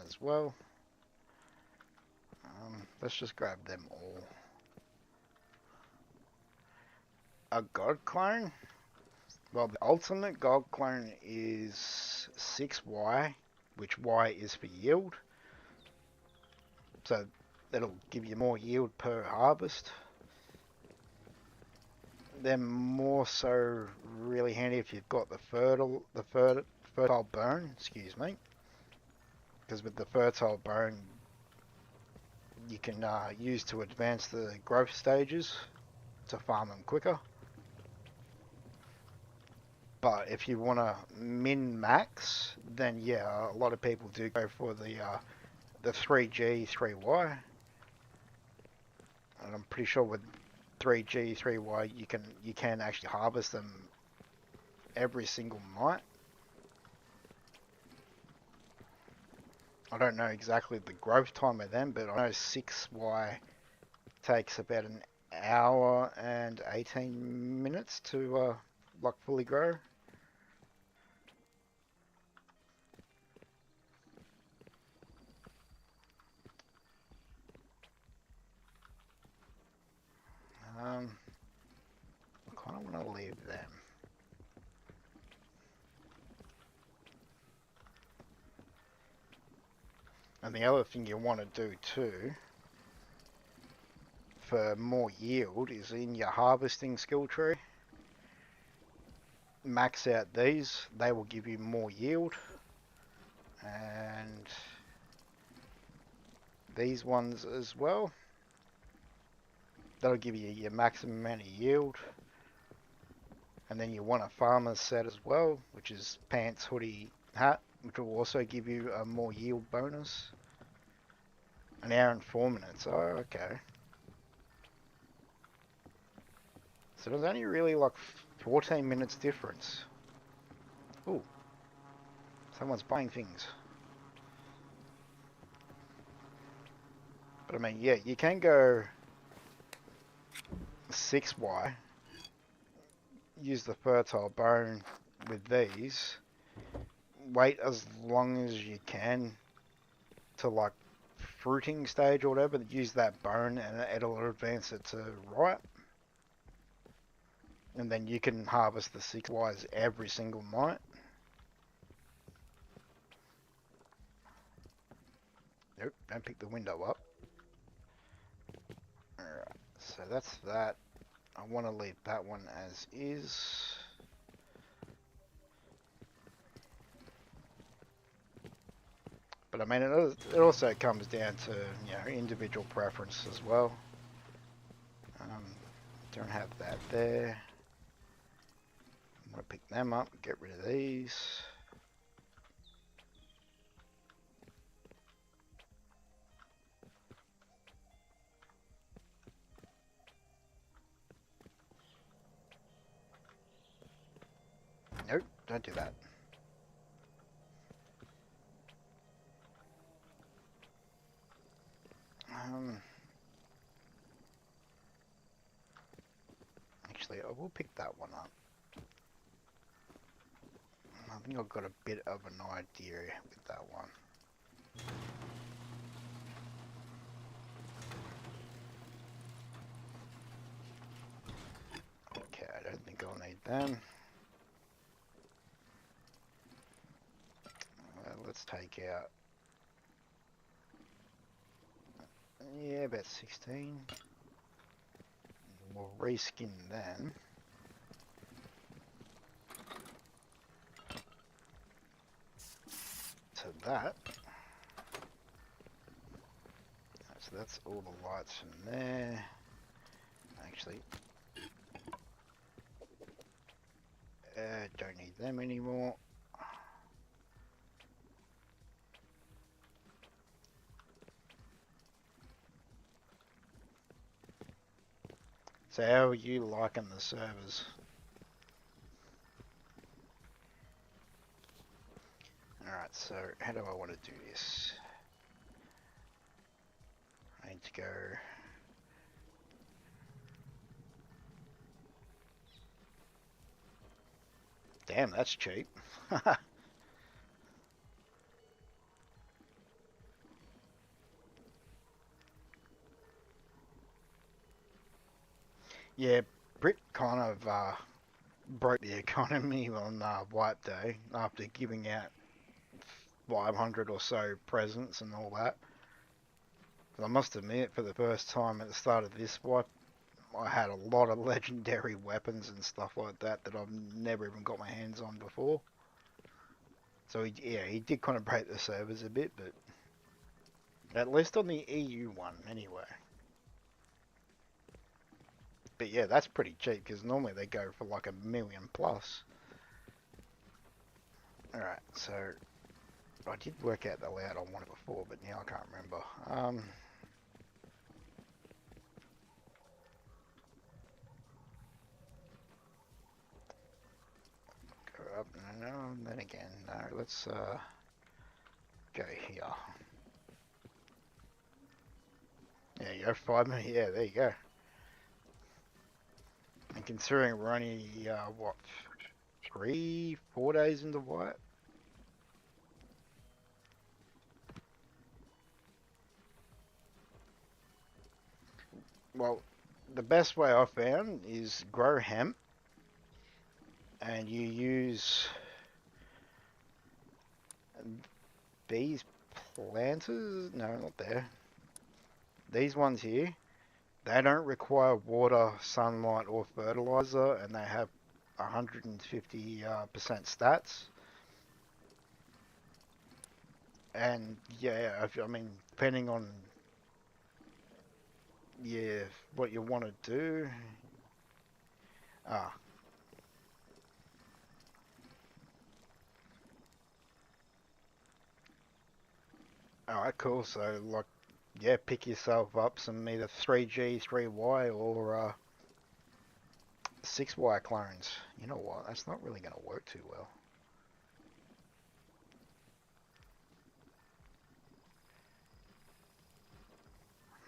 as well. Let's just grab them all. A god clone? Well, the ultimate god clone is 6Y, which Y is for yield. So that'll give you more yield per harvest. They're more so really handy if you've got the fertile burn, excuse me. Because with the fertile burn, you can use to advance the growth stages to farm them quicker. But if you want to min-max, then yeah, a lot of people do go for the 3G, 3Y. And I'm pretty sure with 3G, 3Y, you can actually harvest them every single night. I don't know exactly the growth time of them, but I know 6Y takes about an hour and 18 minutes to like fully grow. I kind of want to leave them. And the other thing you want to do too, for more yield, is in your harvesting skill tree. Max out these, they will give you more yield. And these ones as well. That'll give you your maximum amount of yield. And then you want a farmer's set as well, which is pants, hoodie, hat, which will also give you a more yield bonus. An hour and 4 minutes. Oh, okay. So there's only really like 14 minutes difference. Ooh. Someone's buying things. But I mean, yeah, you can go 6Y. Use the fertile bone with these. Wait as long as you can to like fruiting stage or whatever. Use that bone and it'll advance it to right. And then you can harvest the 6Ys every single night. Nope, don't pick the window up. Alright, so that's that. I want to leave that one as is. But I mean, it also comes down to, you know, individual preference as well. Don't have that there. I'm going to pick them up, get rid of these. Nope, don't do that. Actually, I will pick that one up. I think I've got a bit of an idea with that one. Okay, I don't think I'll need them. Let's take out, yeah, about 16. We'll reskin them. To that. So that's all the lights from there. Actually, don't need them anymore. So how are you liking the servers? Alright, so how do I want to do this? I need to go... Damn, that's cheap. Yeah, Brit kind of broke the economy on White Day after giving out 500 or so presents and all that. I must admit, for the first time at the start of this wipe, I had a lot of legendary weapons and stuff like that that I've never even got my hands on before. So he did kind of break the servers a bit, but at least on the EU one anyway. But yeah, that's pretty cheap because normally they go for like $1 million plus. Alright, so I did work out the layout I wanted before, but now I can't remember. Go up, no, and then again, no, let's go here. Yeah, you go 5 minutes, yeah, there you go. And considering we're only, what, 3-4 days into white? Well, the best way I found is grow hemp, and you use these planters. No, not there. These ones here. They don't require water, sunlight, or fertilizer, and they have 150% stats. And yeah, I mean, depending on what you want to do. Ah, alright, cool. So, like, yeah, pick yourself up some either 3G, 3Y, or 6Y clones. You know what? That's not really going to work too well.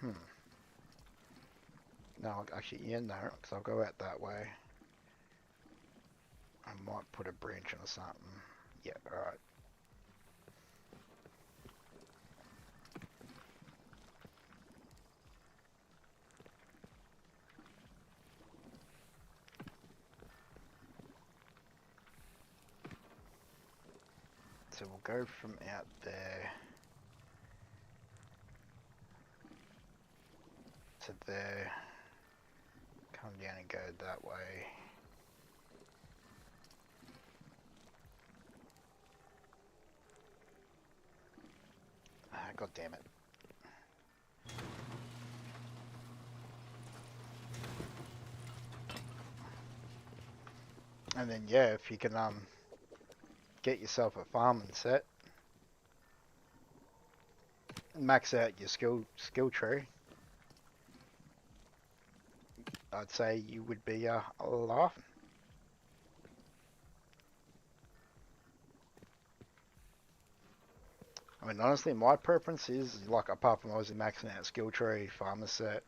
Hmm. No, actually, yeah, no, because I'll go out that way. I might put a branch or something. Yeah, alright. So we'll go from out there to there. Come down and go that way. Ah, God damn it. And then yeah, if you can get yourself a farming set, max out your skill tree, I'd say you would be laughing. I mean, honestly, my preference is, like, apart from obviously maxing out skill tree, farmer set,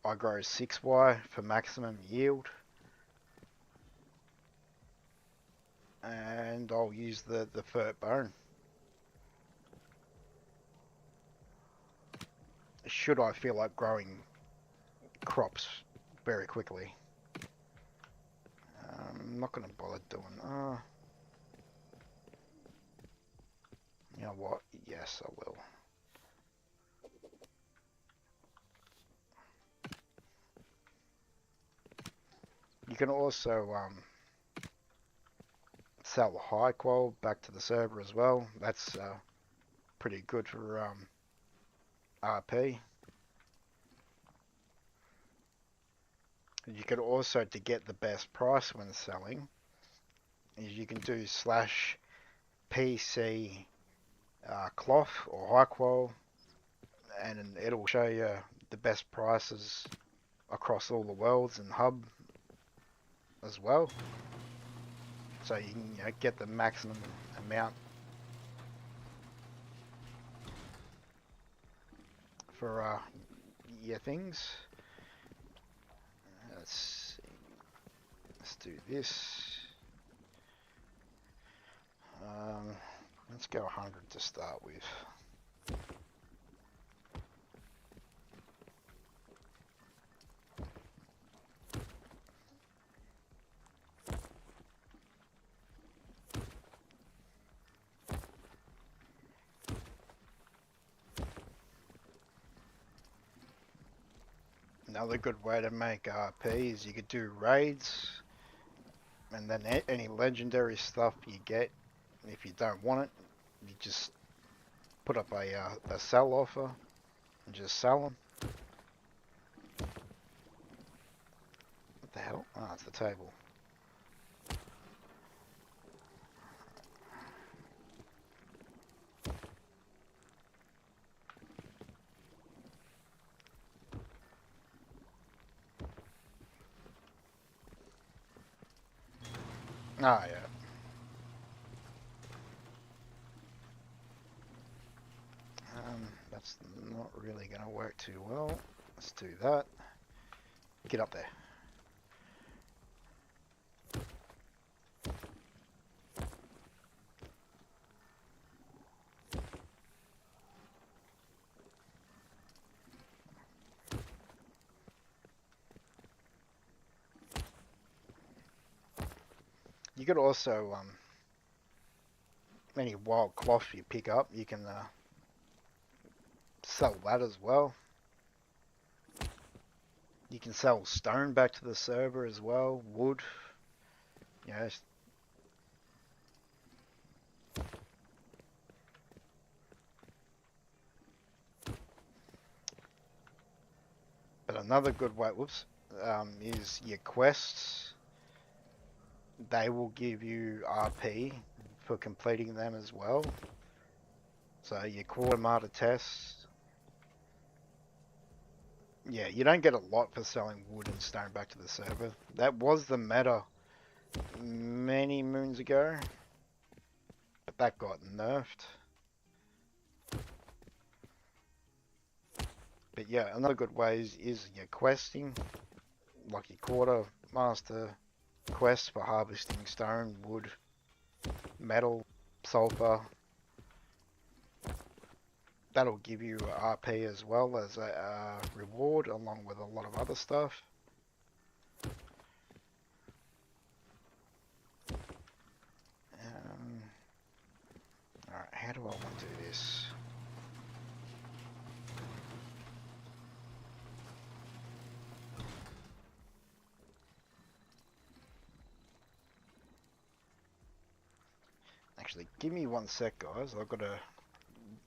I grow 6Y for maximum yield. And I'll use the fert bone. Should I feel like growing crops very quickly. I'm not going to bother doing... you know what? Yes, I will. You can also sell the high qual back to the server as well. That's pretty good for RP. You can also, to get the best price when selling, is you can do slash PC cloth or high qual, and it'll show you the best prices across all the worlds and hub as well. So you can get the maximum amount for your things. Let's see. Let's do this. Let's go 100 to start with. Another good way to make RP is you could do raids, and then any legendary stuff you get, if you don't want it, you just put up a sell offer and just sell them. What the hell? Ah, it's the table. Ah, yeah. That's not really going to work too well. Let's do that. Get up there. You could also, any wild cloth you pick up, you can sell that as well. You can sell stone back to the server as well, wood. You know, but another good way, whoops, is your quests. They will give you RP for completing them as well. So your quarter tests. Yeah, you don't get a lot for selling wood and stone back to the server. That was the meta many moons ago, but that got nerfed. But yeah, another good way is your questing, like your quartermaster quests for harvesting stone, wood, metal, sulfur. That'll give you RP as well as a reward, along with a lot of other stuff. Alright, how do I want to do this? Actually, give me 1 sec, guys. I've got to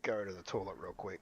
go to the toilet real quick.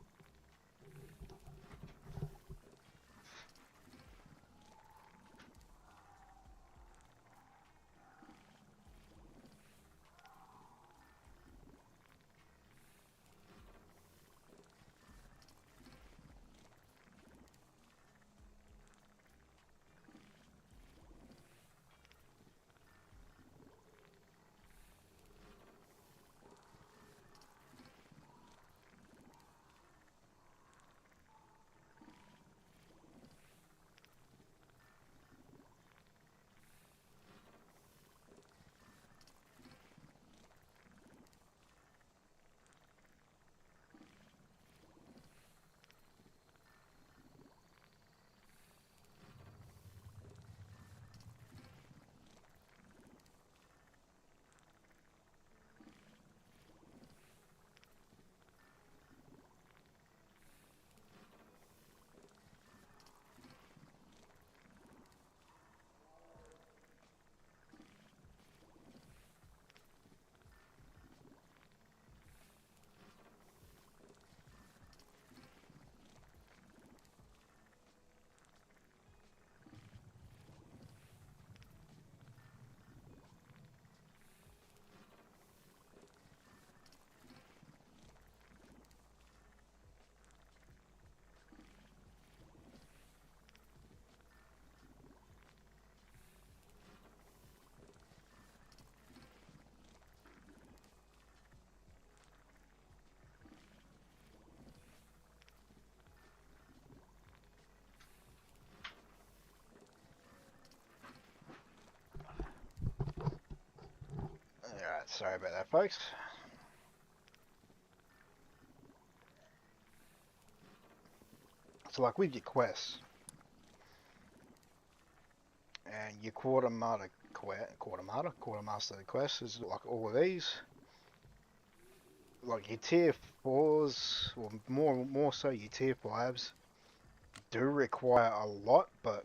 Alright, sorry about that, folks. So like with your quests, and your quartermaster quest is like all of these. Like your tier 4s, or more so your tier 5s, do require a lot, but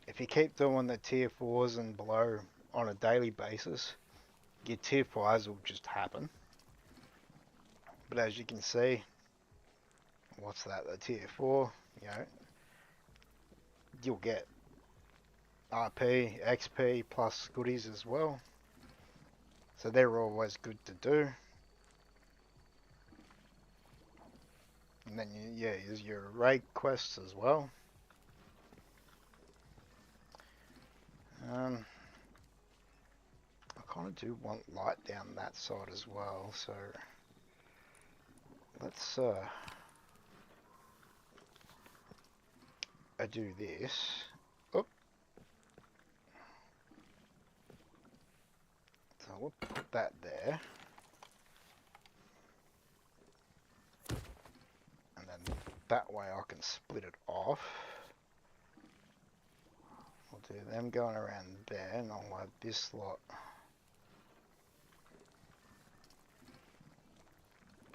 if you keep doing the tier 4s and below on a daily basis, your tier 5s will just happen. But as you can see, what's that, the tier 4, you know, you'll get RP, XP plus goodies as well. So they're always good to do. And then, yeah, there's your raid quests as well. I kind of do want light down that side as well, so let's I do this. Oh, so we'll put that there, and then that way I can split it off. We'll do them going around there, and I'll have this lot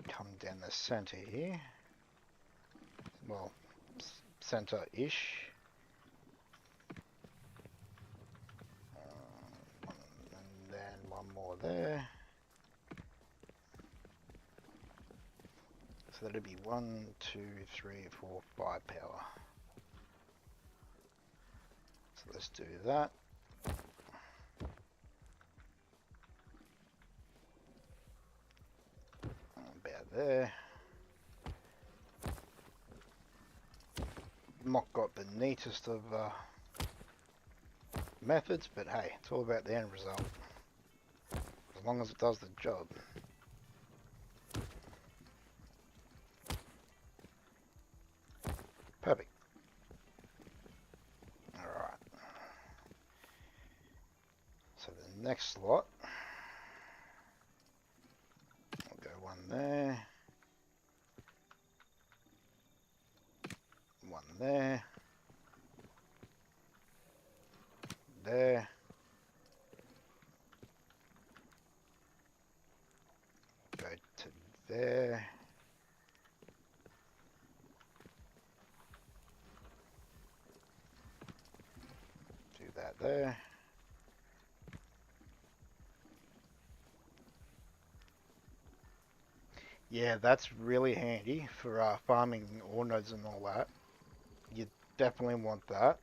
come down the center here. Well, center-ish. And then one more there. So that'll be 1, 2, 3, 4, 5 power. So let's do that. About there. Not got the neatest of methods, but hey, it's all about the end result. As long as it does the job. Perfect. Alright. So the next slot, I'll go one there. One there. There. Go to there. Do that there. Yeah, that's really handy for farming ore nodes and all that. You definitely want that,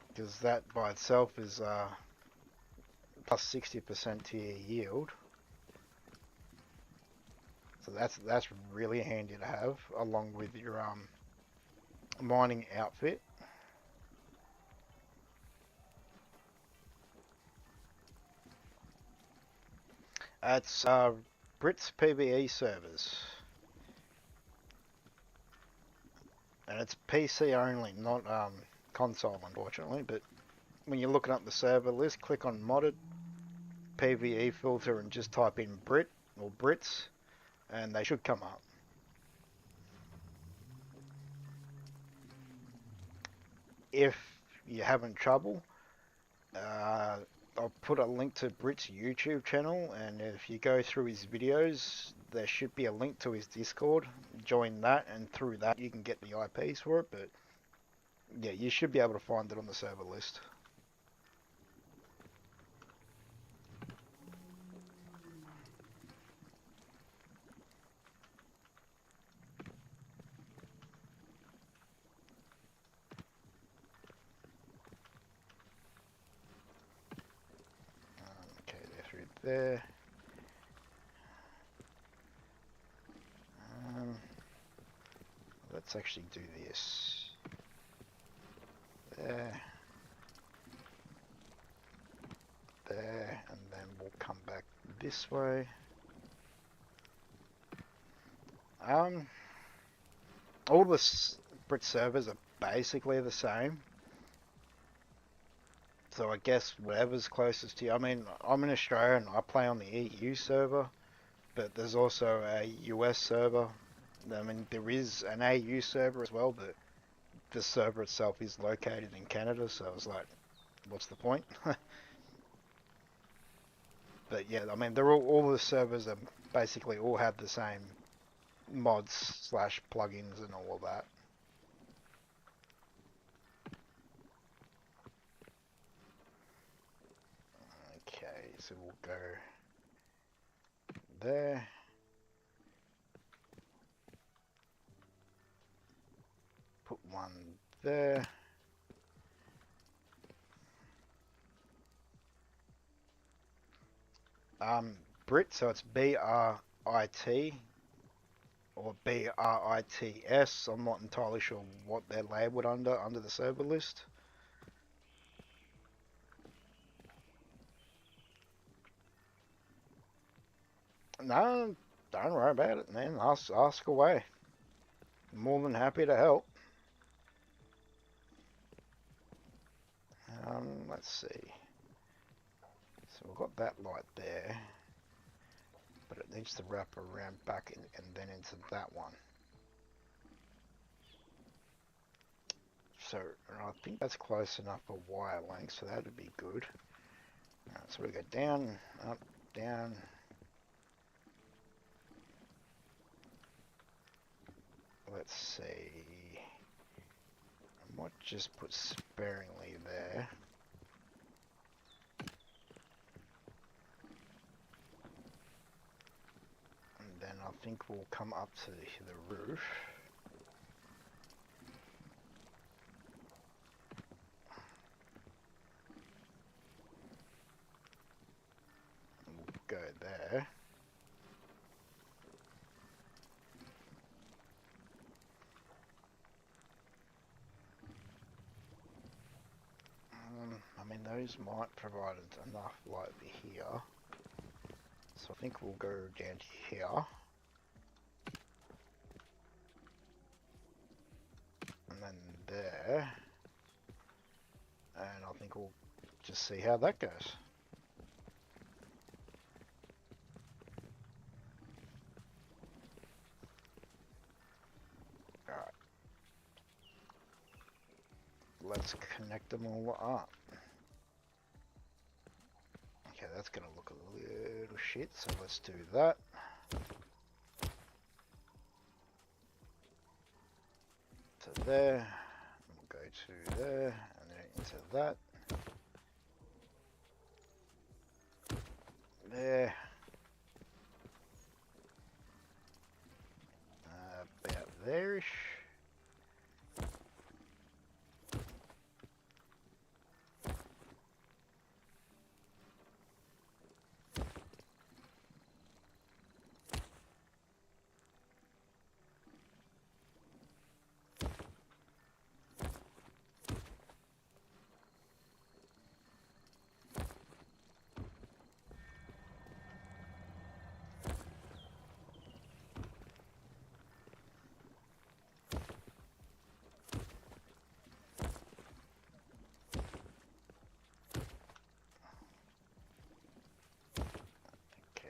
because that by itself is plus 60% to your yield. So that's really handy to have along with your mining outfit. It's Brits PvE servers. And it's PC only, not console unfortunately, but when you're looking up the server list, click on modded, PvE filter and just type in Brit or Brits and they should come up. If you're having trouble, I'll put a link to Brit's YouTube channel, and if you go through his videos, there should be a link to his Discord. Join that, and through that you can get the IPs for it, but yeah, you should be able to find it on the server list. Okay, they're through there. Let's actually do this. There. There, and then we'll come back this way. All the Brit servers are basically the same. So I guess whatever's closest to you. I mean, I'm in Australia and I play on the EU server, but there's also a US server. I mean, there is an AU server as well, but the server itself is located in Canada, so I was like, what's the point? But yeah, I mean, they're all the servers are basically all have the same mods / plugins and all of that. so we'll go there. Put one there. Brit, so it's B-R-I-T or B-R-I-T-S. I'm not entirely sure what they're labelled under the server list. No, don't worry about it, man. Ask away. More than happy to help. Let's see. So we've got that light there, but it needs to wrap around back and then into that one. So I think that's close enough for wire length, so that would be good. Alright, so we go down, up, down. Let's see. I might just put sparingly there. And then I think we'll come up to the roof. We'll go there. I mean, those might provide enough light here. So I think we'll go down to here. And then there. And I think we'll just see how that goes. Alright. Let's connect them all up. Okay, that's gonna look a little shit, so let's do that. To there, we'll go to there, and then into that. There. About there-ish.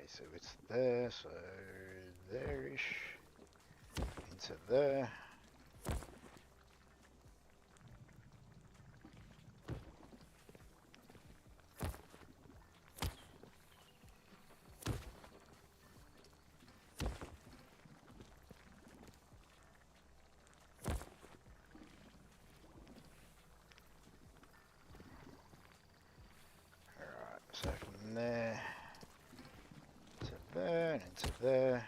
So it's there, so there-ish, into there. Alright, so from there to there and into there.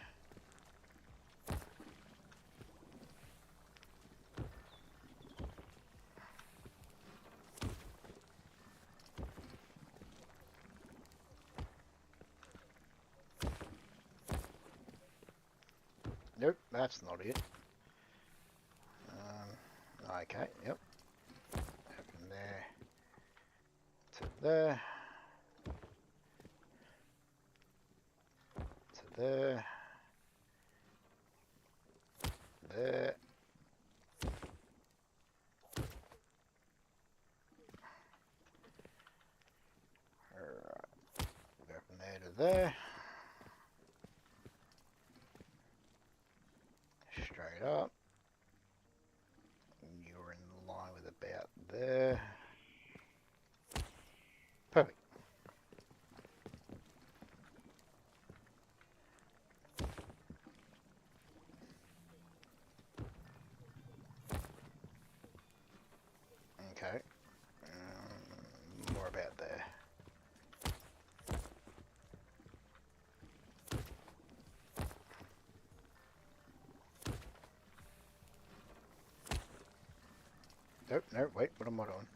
Nope, that's not it. Okay, yep. From there to there. To there. There. Alright. Go from there to there. Straight up. You're in line with about there. Perfect. Okay. More about there. Nope, no, wait, what am I doing?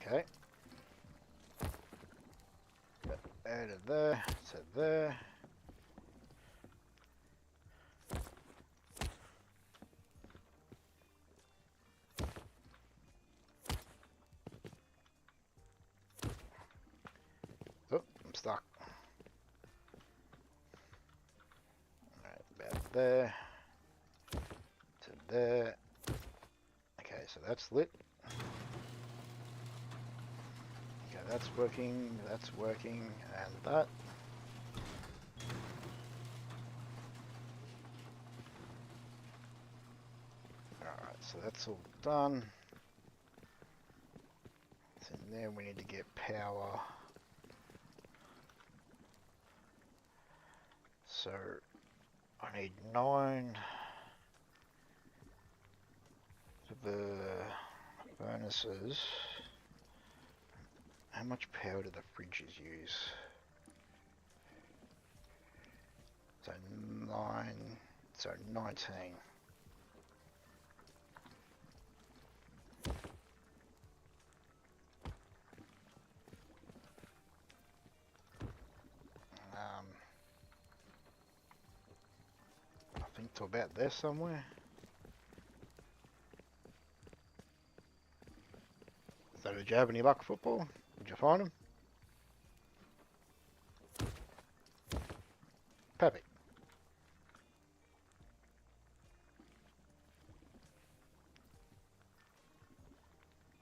Okay. Out of there, to there. Oh, I'm stuck. Alright, about there. To there. Okay, so that's lit. Okay, that's working, and that. Alright, so that's all done. So now we need to get power. So I need 9 for the furnaces. How much power do the fridges use? So 9, so 19. I think to about there somewhere. So did you have any luck football? Did you find them? Perfect.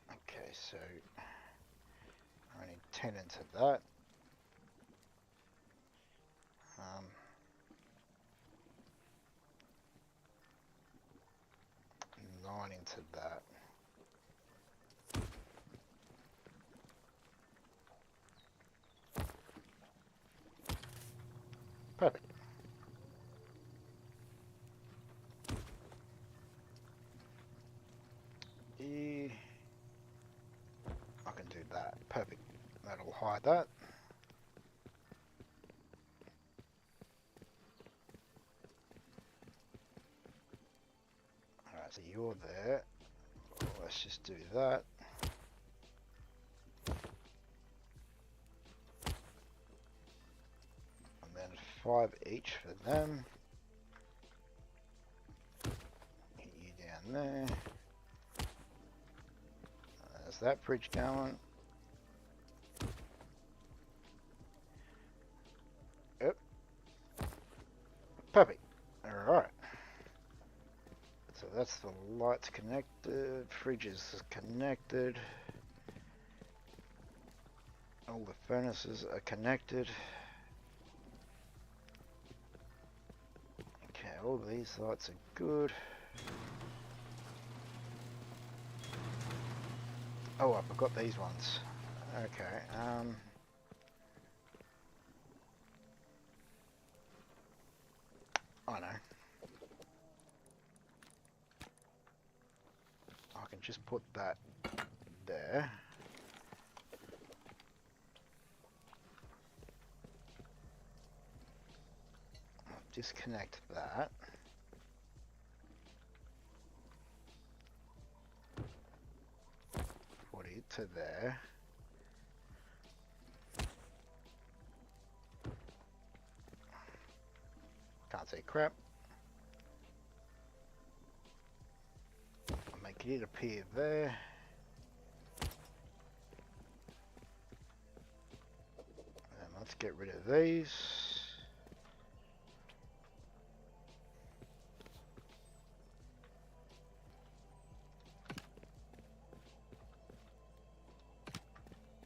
Okay, so I need 10 into that. 9 into that. Perfect. I can do that. Perfect. That'll hide that. Alright, so you're there. Let's just do that. And then 5 each for them. Get you down there. There's that bridge going. Yep. Perfect. Alright. So that's the lights connected. Fridges is connected. All the furnaces are connected. Okay, all these lights are good. Oh, I forgot these ones. Okay, I know. I can just put that there. I'll disconnect that. Put it to there. Can't say crap. I'll make it appear there. And let's get rid of these.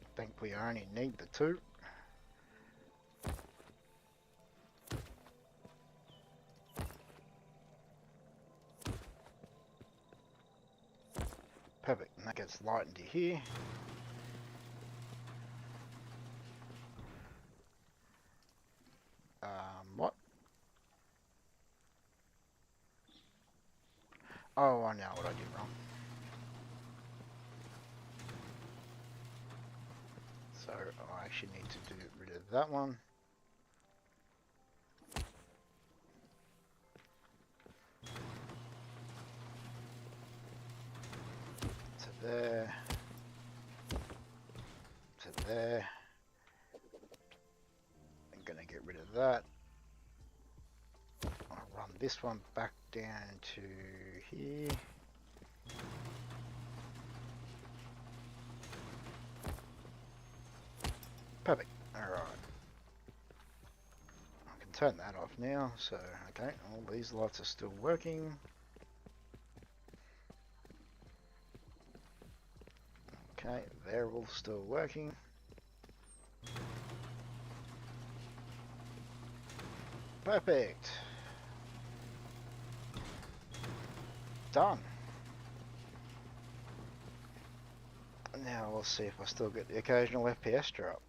I think we only need the 2. Perfect, and that gets light into here. What? Oh, I know what I did wrong. So I actually need to get rid of that one. there. I'm gonna get rid of that. I'll run this one back down to here. Perfect. Alright. I can turn that off now, so okay, all these lights are still working. Okay, they're all still working. Perfect. Done. Now we'll see if I still get the occasional FPS drop.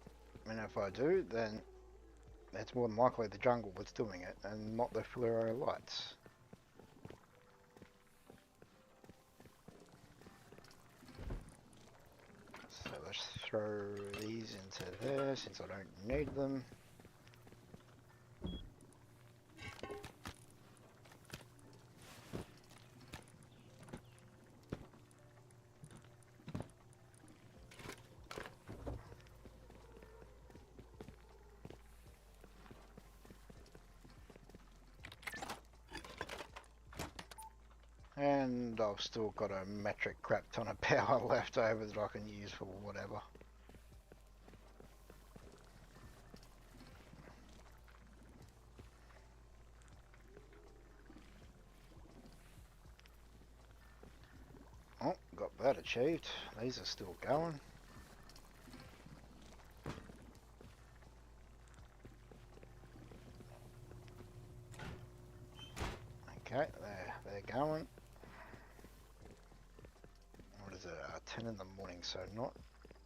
And if I do, then it's more than likely the jungle that's doing it and not the fluoro lights. So let's throw these into there since I don't need them. And I've still got a metric crap ton of power left over that I can use for whatever. Oh, got that achieved. These are still going. Okay, they're going. What is it? 10 in the morning, so not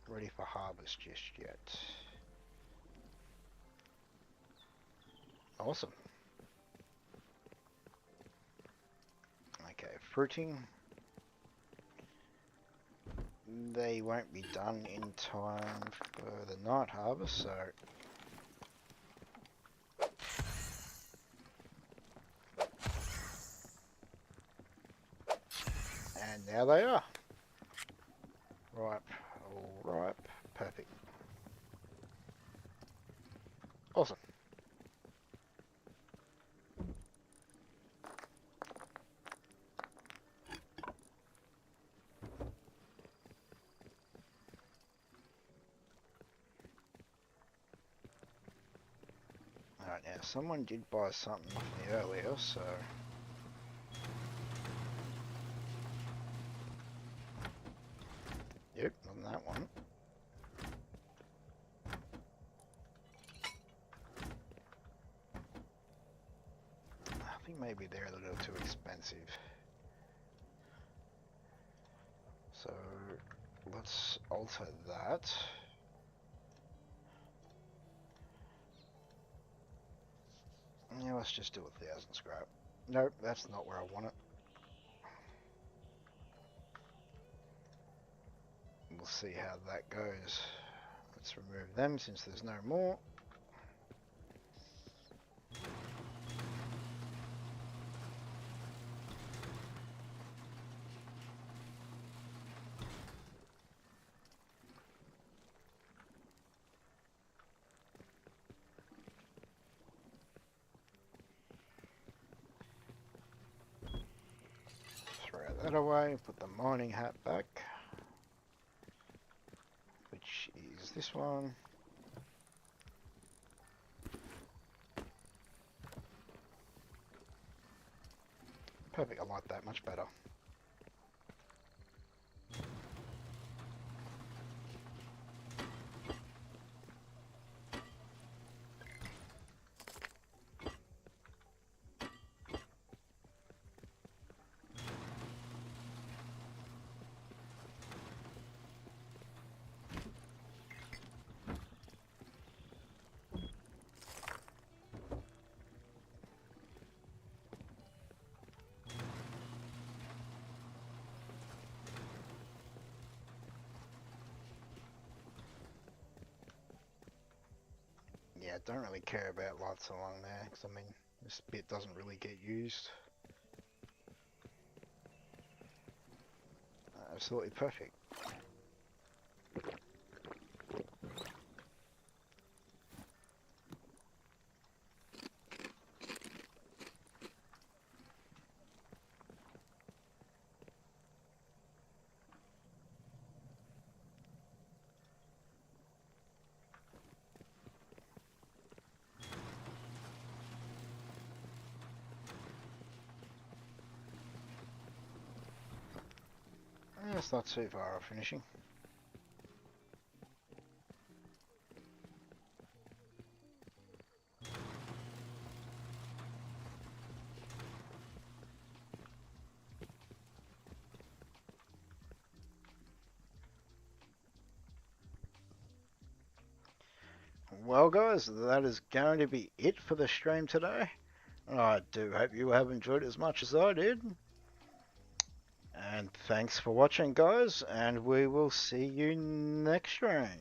ready for harvest just yet. Awesome. Okay, fruiting. They won't be done in time for the night harvest, so and now they are. Ripe, all ripe, perfect. Awesome. Alright, now someone did buy something off me earlier, so yep, on that one. I think maybe they're a little too expensive. So let's alter that. Yeah, let's just do 1,000 scrap. Nope, that's not where I want it. We'll see how that goes. Let's remove them since there's no more. Throw that away, put the mining hat back, which is this one. Perfect, I like that much better. Yeah, don't really care about lights along there, because I mean, this bit doesn't really get used. Absolutely perfect. not too far off finishing. Well guys, that is going to be it for the stream today. I do hope you have enjoyed it as much as I did. And thanks for watching guys, and we will see you next stream.